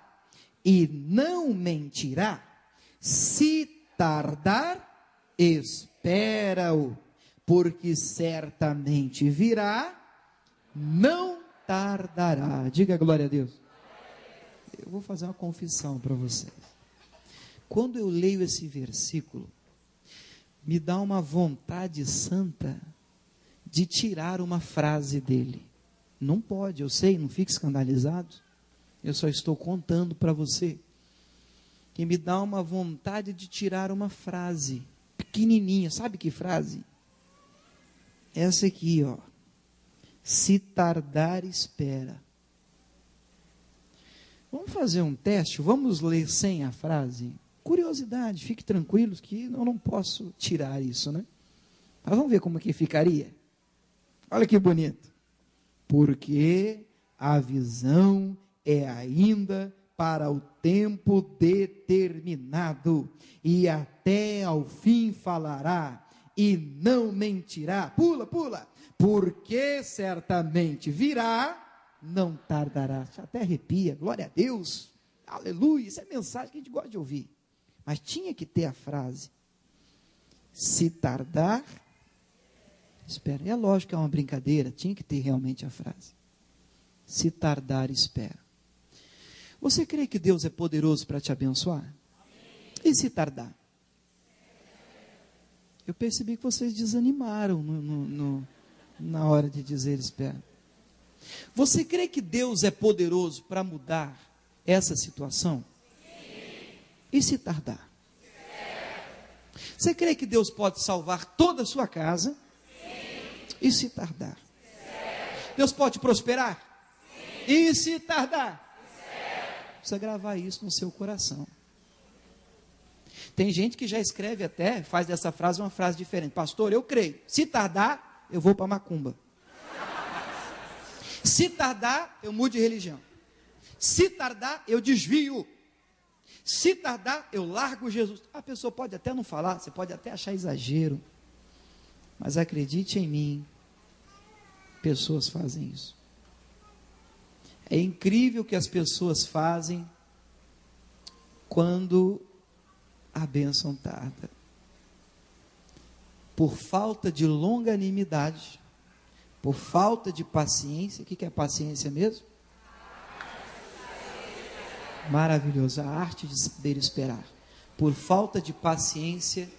B: e não mentirá. Se tardar, espera-o, porque certamente virá, não tardará. Diga glória a Deus. Eu vou fazer uma confissão para vocês. Quando eu leio esse versículo, me dá uma vontade santa de tirar uma frase dele. Não pode, eu sei, não fique escandalizado. Eu só estou contando para você. Que me dá uma vontade de tirar uma frase pequenininha. Sabe que frase? Essa aqui, ó. Se tardar, espera. Vamos fazer um teste? Vamos ler sem a frase? Curiosidade, fique tranquilos que eu não posso tirar isso, né? Mas vamos ver como que ficaria. Olha que bonito. Porque a visão é ainda para o tempo determinado, e até ao fim falará, e não mentirá. Pula, pula. Porque certamente virá, não tardará. Até arrepia, glória a Deus. Aleluia, isso é mensagem que a gente gosta de ouvir. Mas tinha que ter a frase, se tardar, espera. É lógico que é uma brincadeira, tinha que ter realmente a frase. Se tardar, espera. Você crê que Deus é poderoso para te abençoar? E se tardar? Eu percebi que vocês desanimaram na hora de dizer espera. Você crê que Deus é poderoso para mudar essa situação? E se tardar? Você crê que Deus pode salvar toda a sua casa? Sim. E se tardar? Certo. Deus pode prosperar? Sim. E se tardar? Certo. Precisa gravar isso no seu coração. Tem gente que já escreve até, faz dessa frase uma frase diferente. Pastor, eu creio. Se tardar, eu vou para macumba. Se tardar, eu mudo de religião. Se tardar, eu desvio. Se tardar, eu largo Jesus. A pessoa pode até não falar, você pode até achar exagero, mas acredite em mim, pessoas fazem isso. É incrível o que as pessoas fazem quando a bênção tarda. Por falta de longanimidade, por falta de paciência. O que é paciência mesmo? Maravilhoso, a arte de saber esperar. Por falta de paciência,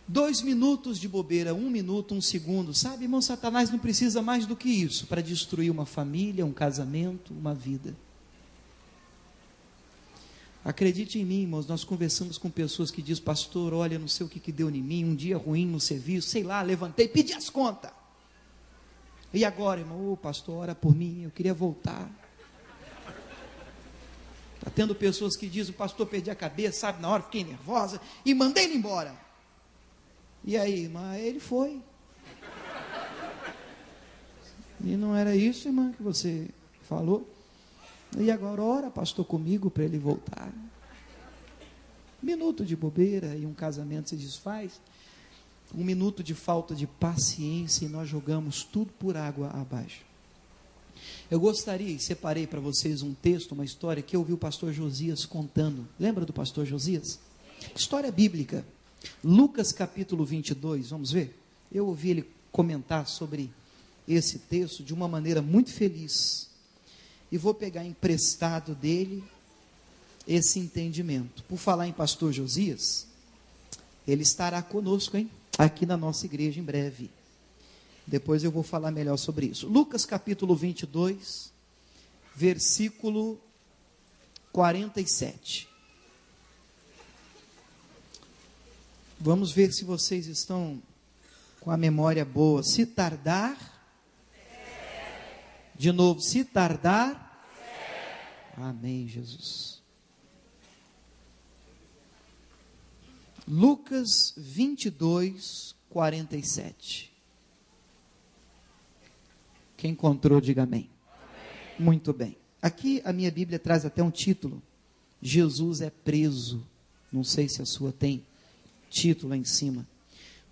B: 2 minutos de bobeira, 1 minuto, 1 segundo, sabe, irmão, Satanás não precisa mais do que isso para destruir uma família, um casamento, uma vida. Acredite em mim, irmãos, nós conversamos com pessoas que dizem, pastor, olha, não sei o que deu em mim, um dia ruim no serviço, sei lá, levantei, pedi as contas. E agora, irmão, pastor, ora por mim, eu queria voltar. Está tendo pessoas que dizem, o pastor, perdi a cabeça, sabe, na hora fiquei nervosa e mandei ele embora. E aí, irmã, ele foi. E não era isso, irmã, que você falou? E agora, ora, pastor, comigo para ele voltar. 1 minuto de bobeira e um casamento se desfaz. 1 minuto de falta de paciência e nós jogamos tudo por água abaixo. Eu gostaria, e separei para vocês um texto, uma história que eu ouvi o pastor Josias contando. Lembra do pastor Josias? História bíblica. Lucas capítulo 22, vamos ver? Eu ouvi ele comentar sobre esse texto de uma maneira muito feliz. E vou pegar emprestado dele esse entendimento. Por falar em pastor Josias, ele estará conosco, hein? Aqui na nossa igreja em breve. Depois eu vou falar melhor sobre isso. Lucas capítulo 22, versículo 47. Vamos ver se vocês estão com a memória boa. Se tardar, de novo, se tardar, amém, Jesus. Lucas 22, 47. Quem encontrou, diga amém. Muito bem. Aqui a minha Bíblia traz até um título. Jesus é preso. Não sei se a sua tem título lá em cima.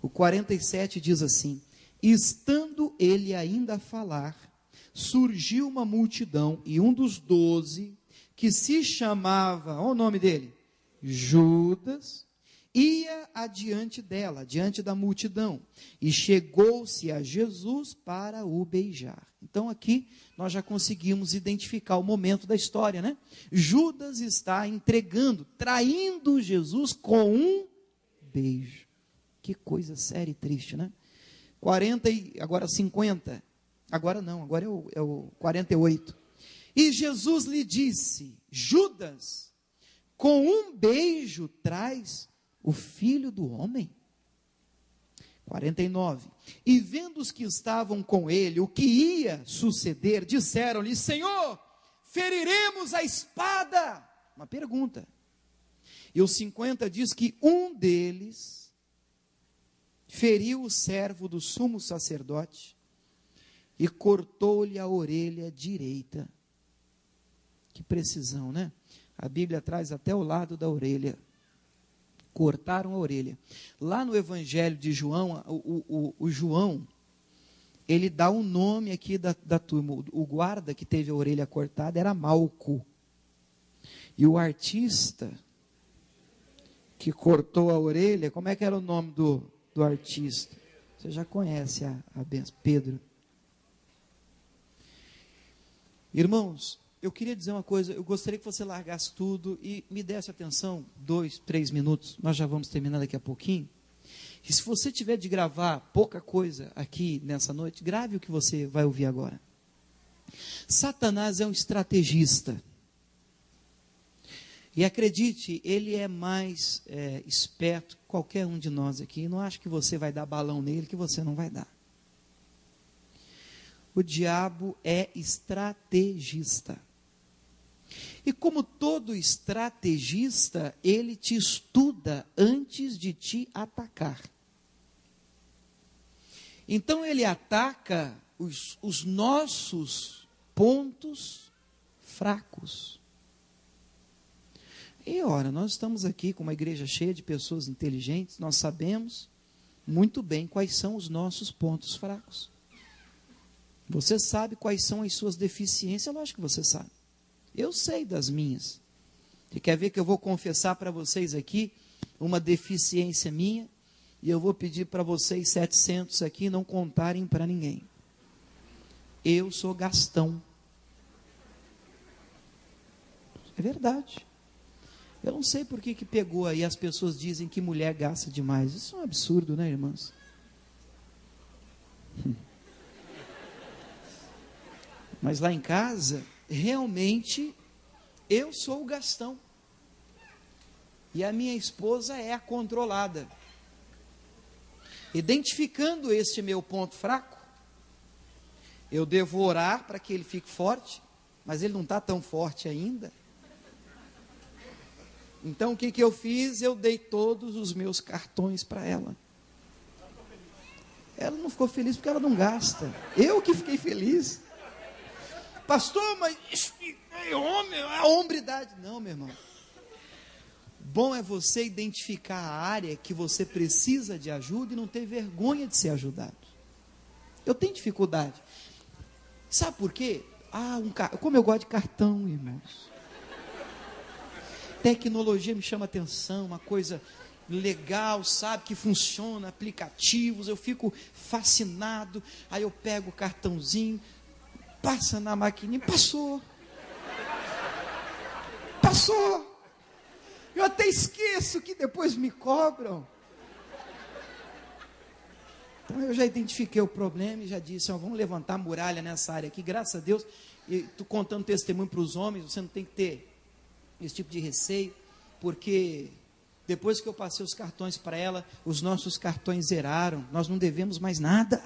B: O 47 diz assim: estando ele ainda a falar, surgiu uma multidão, e um dos 12, que se chamava, olha o nome dele, Judas, ia adiante dela, diante da multidão, e chegou-se a Jesus para o beijar. Então aqui nós já conseguimos identificar o momento da história, né? Judas está entregando, traindo Jesus com um beijo. Que coisa séria e triste, né? 40 e agora 50. Agora não, agora é o 48. E Jesus lhe disse: Judas, com um beijo traz o filho do homem? 49. E vendo os que estavam com ele o que ia suceder, disseram-lhe: Senhor, feriremos a espada? Uma pergunta. E o 50 diz que um deles feriu o servo do sumo sacerdote e cortou-lhe a orelha direita. Que precisão, né? A Bíblia traz até o lado da orelha. Cortaram a orelha. Lá no Evangelho de João, o João, ele dá um nome aqui da turma. O guarda que teve a orelha cortada era Malco. E o artista que cortou a orelha, como é que era o nome do artista? Você já conhece a benção, Pedro. Irmãos, eu queria dizer uma coisa, eu gostaria que você largasse tudo e me desse atenção, 2, 3 minutos, nós já vamos terminar daqui a pouquinho. E se você tiver de gravar pouca coisa aqui nessa noite, grave o que você vai ouvir agora. Satanás é um estrategista. E acredite, ele é mais esperto que qualquer um de nós aqui. Não acho que você vai dar balão nele, que você não vai dar. O diabo é estrategista. E como todo estrategista, ele te estuda antes de te atacar. Então ele ataca os nossos pontos fracos. E ora, nós estamos aqui com uma igreja cheia de pessoas inteligentes, nós sabemos muito bem quais são os nossos pontos fracos. Você sabe quais são as suas deficiências, lógico que você sabe. Eu sei das minhas. Você quer ver que eu vou confessar para vocês aqui uma deficiência minha, e eu vou pedir para vocês 700 aqui não contarem para ninguém. Eu sou gastão. É verdade. Eu não sei por que pegou aí, as pessoas dizem que mulher gasta demais. Isso é um absurdo, né, irmãs? Mas lá em casa, realmente, eu sou o gastão. E a minha esposa é a controlada. Identificando este meu ponto fraco, eu devo orar para que ele fique forte, mas ele não está tão forte ainda. Então o que eu fiz? Eu dei todos os meus cartões para ela. Ela não ficou feliz porque ela não gasta. Eu que fiquei feliz. Pastor, mas isso é homem, é hombridade. Não, meu irmão. Bom é você identificar a área que você precisa de ajuda e não ter vergonha de ser ajudado. Eu tenho dificuldade. Sabe por quê? Como eu gosto de cartão, irmãos. Tecnologia me chama atenção, uma coisa legal, sabe, que funciona, aplicativos, eu fico fascinado. Aí eu pego o cartãozinho, passa na maquininha, passou. Eu até esqueço que depois me cobram. Então eu já identifiquei o problema e já disse, ó, vamos levantar a muralha nessa área aqui, graças a Deus. E estou contando testemunho para os homens, você não tem que ter esse tipo de receio, porque depois que eu passei os cartões para ela, os nossos cartões zeraram, nós não devemos mais nada.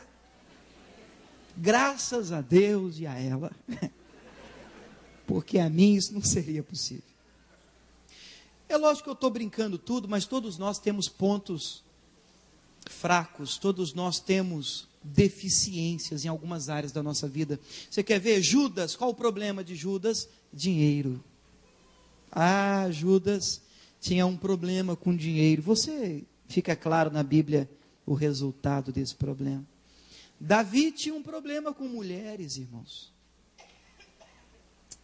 B: Graças a Deus e a ela, porque a mim isso não seria possível. É lógico que eu estou brincando tudo, mas todos nós temos pontos fracos, todos nós temos deficiências em algumas áreas da nossa vida. Você quer ver Judas? Qual o problema de Judas? Dinheiro. Ah, Judas tinha um problema com dinheiro. Você fica claro na Bíblia o resultado desse problema. Davi tinha um problema com mulheres, irmãos.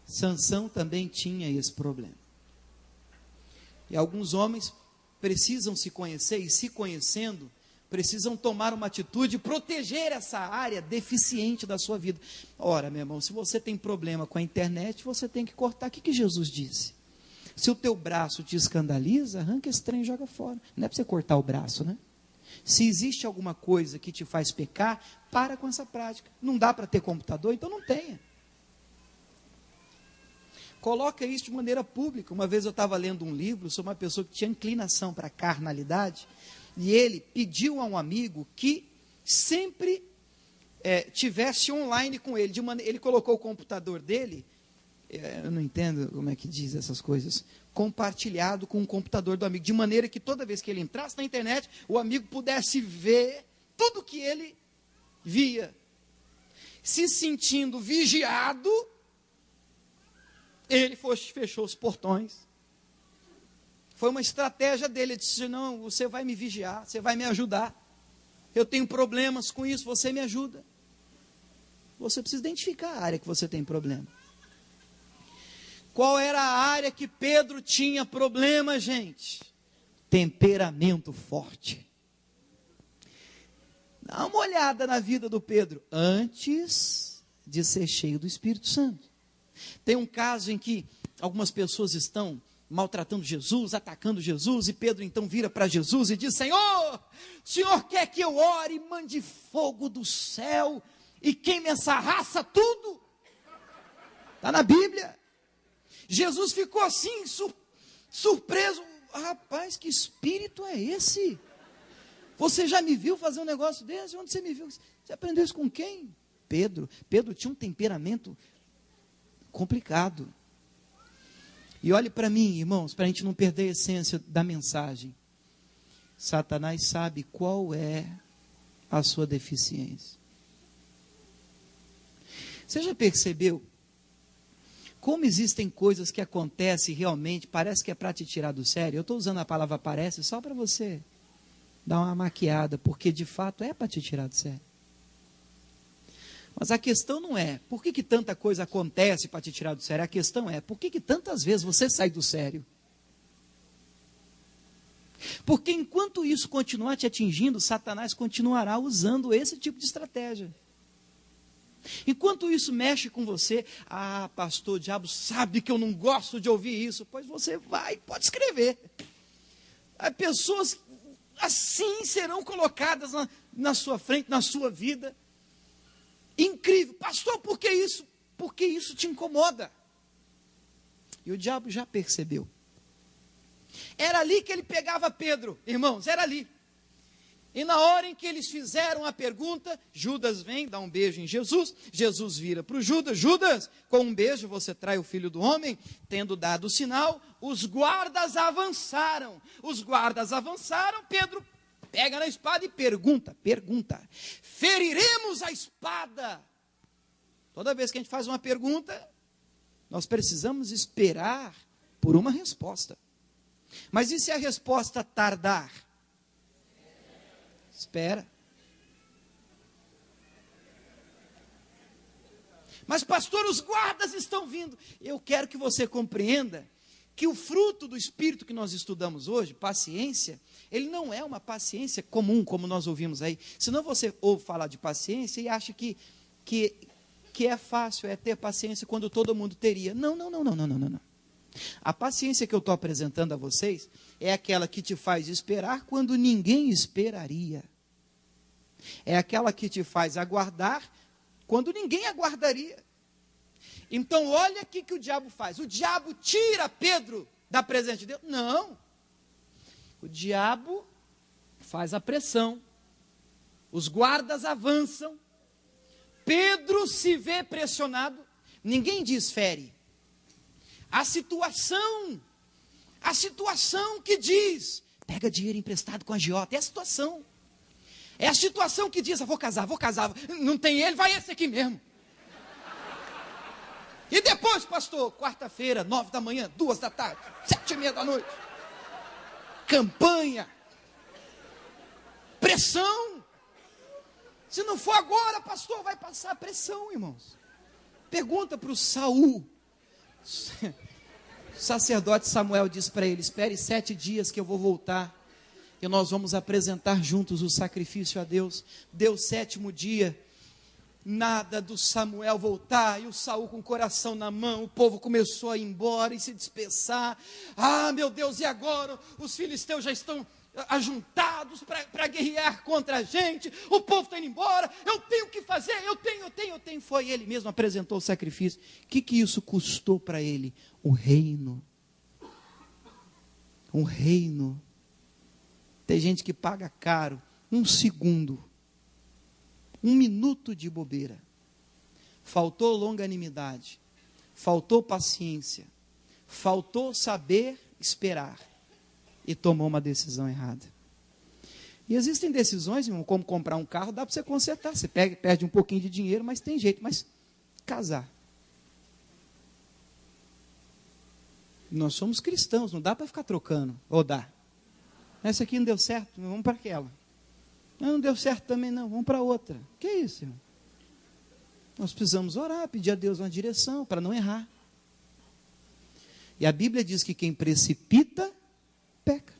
B: Sansão também tinha esse problema. E alguns homens precisam se conhecer, e se conhecendo, precisam tomar uma atitude e proteger essa área deficiente da sua vida. Ora, meu irmão, se você tem problema com a internet, você tem que cortar. O que Jesus disse? Se o teu braço te escandaliza, arranca esse trem e joga fora. Não é para você cortar o braço, né? Se existe alguma coisa que te faz pecar, para com essa prática. Não dá para ter computador, então não tenha. Coloca isso de maneira pública. Uma vez eu estava lendo um livro sobre uma pessoa que tinha inclinação para a carnalidade, e ele pediu a um amigo que sempre tivesse online com ele. Ele colocou o computador dele, eu não entendo como é que diz essas coisas, compartilhado com o computador do amigo, de maneira que toda vez que ele entrasse na internet, o amigo pudesse ver tudo que ele via. Se sentindo vigiado, ele fechou os portões. Foi uma estratégia dele. Ele disse, não, você vai me vigiar, você vai me ajudar. Eu tenho problemas com isso, você me ajuda. Você precisa identificar a área que você tem problema. Qual era a área que Pedro tinha problema, gente? Temperamento forte. Dá uma olhada na vida do Pedro, antes de ser cheio do Espírito Santo. Tem um caso em que algumas pessoas estão maltratando Jesus, atacando Jesus, e Pedro então vira para Jesus e diz, Senhor, o Senhor quer que eu ore e mande fogo do céu e queime essa raça tudo? Está na Bíblia. Jesus ficou assim, surpreso, rapaz, que espírito é esse? Você já me viu fazer um negócio desse? Onde você me viu? Você aprendeu isso com quem? Pedro tinha um temperamento complicado. E olhe para mim, irmãos, para a gente não perder a essência da mensagem. Satanás sabe qual é a sua deficiência. Você já percebeu como existem coisas que acontecem realmente, parece que é para te tirar do sério? Eu estou usando a palavra parece só para você dar uma maquiada, porque de fato é para te tirar do sério. Mas a questão não é, por que tanta coisa acontece para te tirar do sério? A questão é, por que tantas vezes você sai do sério? Porque enquanto isso continuar te atingindo, Satanás continuará usando esse tipo de estratégia. Enquanto isso mexe com você, pastor, o diabo sabe que eu não gosto de ouvir isso. Pois você pode escrever. As pessoas assim serão colocadas na sua frente, na sua vida. Incrível, pastor, por que isso? Porque isso te incomoda. E o diabo já percebeu. Era ali que ele pegava Pedro, irmãos, era ali. E na hora em que eles fizeram a pergunta, Judas vem, dá um beijo em Jesus, Jesus vira para o Judas, Judas, com um beijo você trai o filho do homem, tendo dado o sinal, os guardas avançaram, Pedro pega na espada e pergunta, feriremos a espada? Toda vez que a gente faz uma pergunta, nós precisamos esperar por uma resposta. Mas e se a resposta tardar? Espera. Mas pastor, os guardas estão vindo. Eu quero que você compreenda que o fruto do Espírito que nós estudamos hoje, paciência, ele não é uma paciência comum, como nós ouvimos aí. Senão você ouve falar de paciência e acha que é fácil, é ter paciência quando todo mundo teria. Não. A paciência que eu estou apresentando a vocês é aquela que te faz esperar quando ninguém esperaria. É aquela que te faz aguardar quando ninguém aguardaria. Então, olha o que o diabo faz. O diabo tira Pedro da presença de Deus? Não. O diabo faz a pressão. Os guardas avançam. Pedro se vê pressionado. Ninguém diz fere. A situação que diz, pega dinheiro emprestado com a agiota, é a situação. É a situação que diz, vou casar, não tem ele, vai esse aqui mesmo. E depois, pastor, quarta-feira, 9 da manhã, 2 da tarde, 7h30 da noite. Campanha. Pressão. Se não for agora, pastor, vai passar pressão, irmãos. Pergunta para o Saul. O sacerdote Samuel diz para ele, espere 7 dias que eu vou voltar. E nós vamos apresentar juntos o sacrifício a Deus. Deu o 7º dia. Nada do Samuel voltar, e o Saul com o coração na mão, o povo começou a ir embora e se dispersar. Ah, meu Deus, e agora? Os filisteus já estão ajuntados para guerrear contra a gente, o povo está indo embora, eu tenho o que fazer, eu tenho. Foi ele mesmo, apresentou o sacrifício. O que isso custou para ele? O reino. Um reino. Tem gente que paga caro, 1 segundo. 1 minuto de bobeira, faltou longanimidade, faltou paciência, faltou saber esperar e tomou uma decisão errada. E existem decisões, irmão, como comprar um carro, dá para você consertar, você perde um pouquinho de dinheiro, mas tem jeito. Mas casar, nós somos cristãos, não dá para ficar trocando, ou dá? Essa aqui não deu certo, vamos para aquela. Não deu certo também não, vamos para outra. Que é isso, irmão? Nós precisamos orar, pedir a Deus uma direção, para não errar. E a Bíblia diz que quem precipita, peca.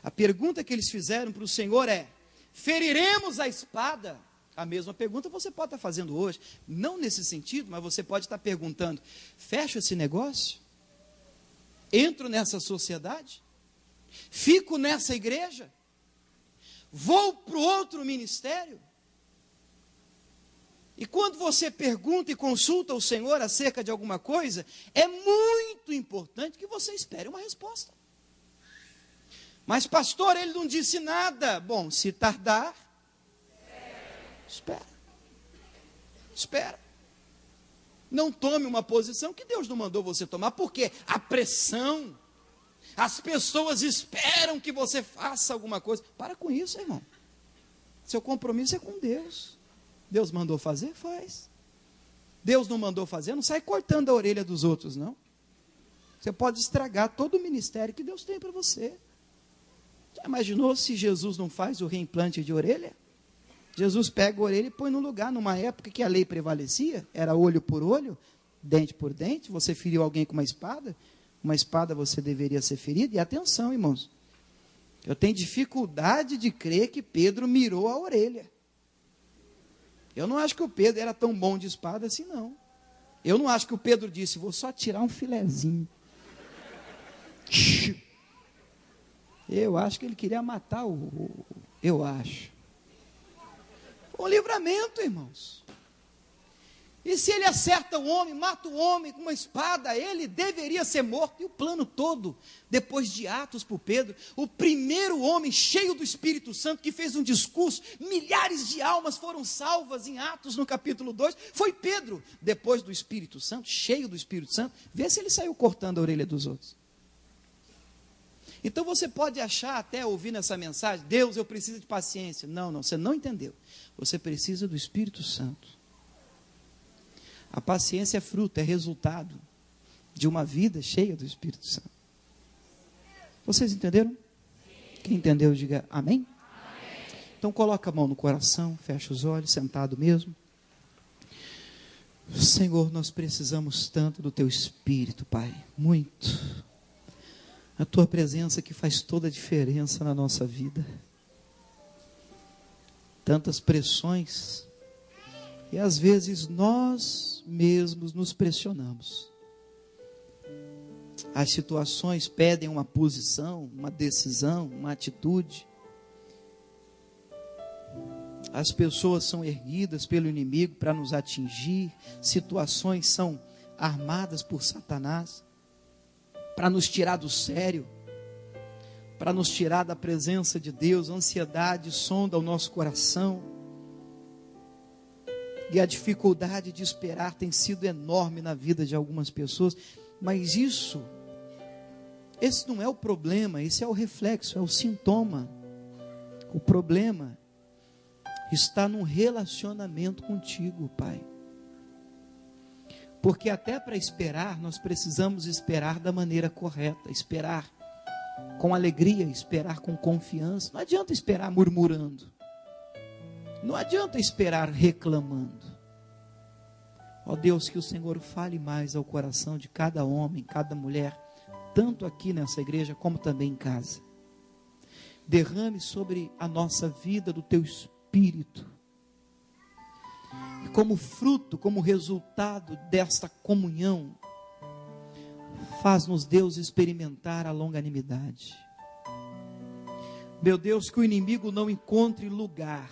B: A pergunta que eles fizeram para o Senhor é, feriremos a espada? A mesma pergunta você pode estar fazendo hoje. Não nesse sentido, mas você pode estar perguntando, fecho esse negócio? Entro nessa sociedade? Fico nessa igreja? Vou para o outro ministério? E quando você pergunta e consulta o Senhor acerca de alguma coisa, é muito importante que você espere uma resposta. Mas pastor, ele não disse nada. Bom, se tardar, espera. Não tome uma posição que Deus não mandou você tomar, porque a pressão, as pessoas esperam que você faça alguma coisa. Para com isso, irmão. Seu compromisso é com Deus. Deus mandou fazer, faz. Deus não mandou fazer, não sai cortando a orelha dos outros, não. Você pode estragar todo o ministério que Deus tem para você. Já imaginou se Jesus não faz o reimplante de orelha? Jesus pega a orelha e põe no lugar, numa época que a lei prevalecia, era olho por olho, dente por dente. Você feriu alguém com uma espada você deveria ser ferido. E atenção, irmãos, eu tenho dificuldade de crer que Pedro mirou a orelha. Eu não acho que o Pedro era tão bom de espada assim, não. Eu não acho que o Pedro disse, vou só tirar um filezinho. Eu acho que ele queria matar eu acho. Um livramento, irmãos. E se ele acerta o homem, mata o homem com uma espada, ele deveria ser morto. E o plano todo, depois de Atos para Pedro, o primeiro homem cheio do Espírito Santo, que fez um discurso, milhares de almas foram salvas em Atos, no capítulo 2, foi Pedro. Depois do Espírito Santo, cheio do Espírito Santo, vê se ele saiu cortando a orelha dos outros. Então você pode achar, até ouvindo essa mensagem, Deus, eu preciso de paciência. Não, você não entendeu. Você precisa do Espírito Santo. A paciência é fruto, é resultado de uma vida cheia do Espírito Santo. Vocês entenderam? Quem entendeu, diga amém. Então coloca a mão no coração, fecha os olhos, sentado mesmo. Senhor, nós precisamos tanto do Teu Espírito, Pai, muito. A tua presença que faz toda a diferença na nossa vida. Tantas pressões, e às vezes nós mesmos nos pressionamos. As situações pedem uma posição, uma decisão, uma atitude. As pessoas são erguidas pelo inimigo para nos atingir. Situações são armadas por Satanás para nos tirar do sério, para nos tirar da presença de Deus. A ansiedade sonda o nosso coração. E a dificuldade de esperar tem sido enorme na vida de algumas pessoas. Mas esse não é o problema, esse é o reflexo, é o sintoma. O problema está num relacionamento contigo, Pai. Porque até para esperar, nós precisamos esperar da maneira correta, esperar com alegria, esperar com confiança. Não adianta esperar murmurando, não adianta esperar reclamando. Ó Deus, que o Senhor fale mais ao coração de cada homem, cada mulher, tanto aqui nessa igreja como também em casa. Derrame sobre a nossa vida do teu Espírito. E como fruto, como resultado desta comunhão, faz-nos, Deus, experimentar a longanimidade. Meu Deus, que o inimigo não encontre lugar,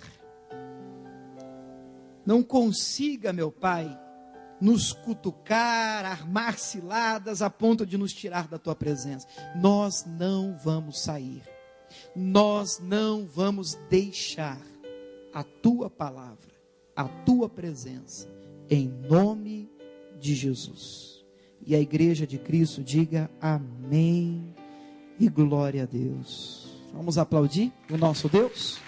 B: não consiga, meu Pai, nos cutucar, armar ciladas a ponto de nos tirar da tua presença. Nós não vamos sair, nós não vamos deixar a tua palavra, a tua presença, em nome de Jesus. E a igreja de Cristo diga amém e glória a Deus. Vamos aplaudir o nosso Deus?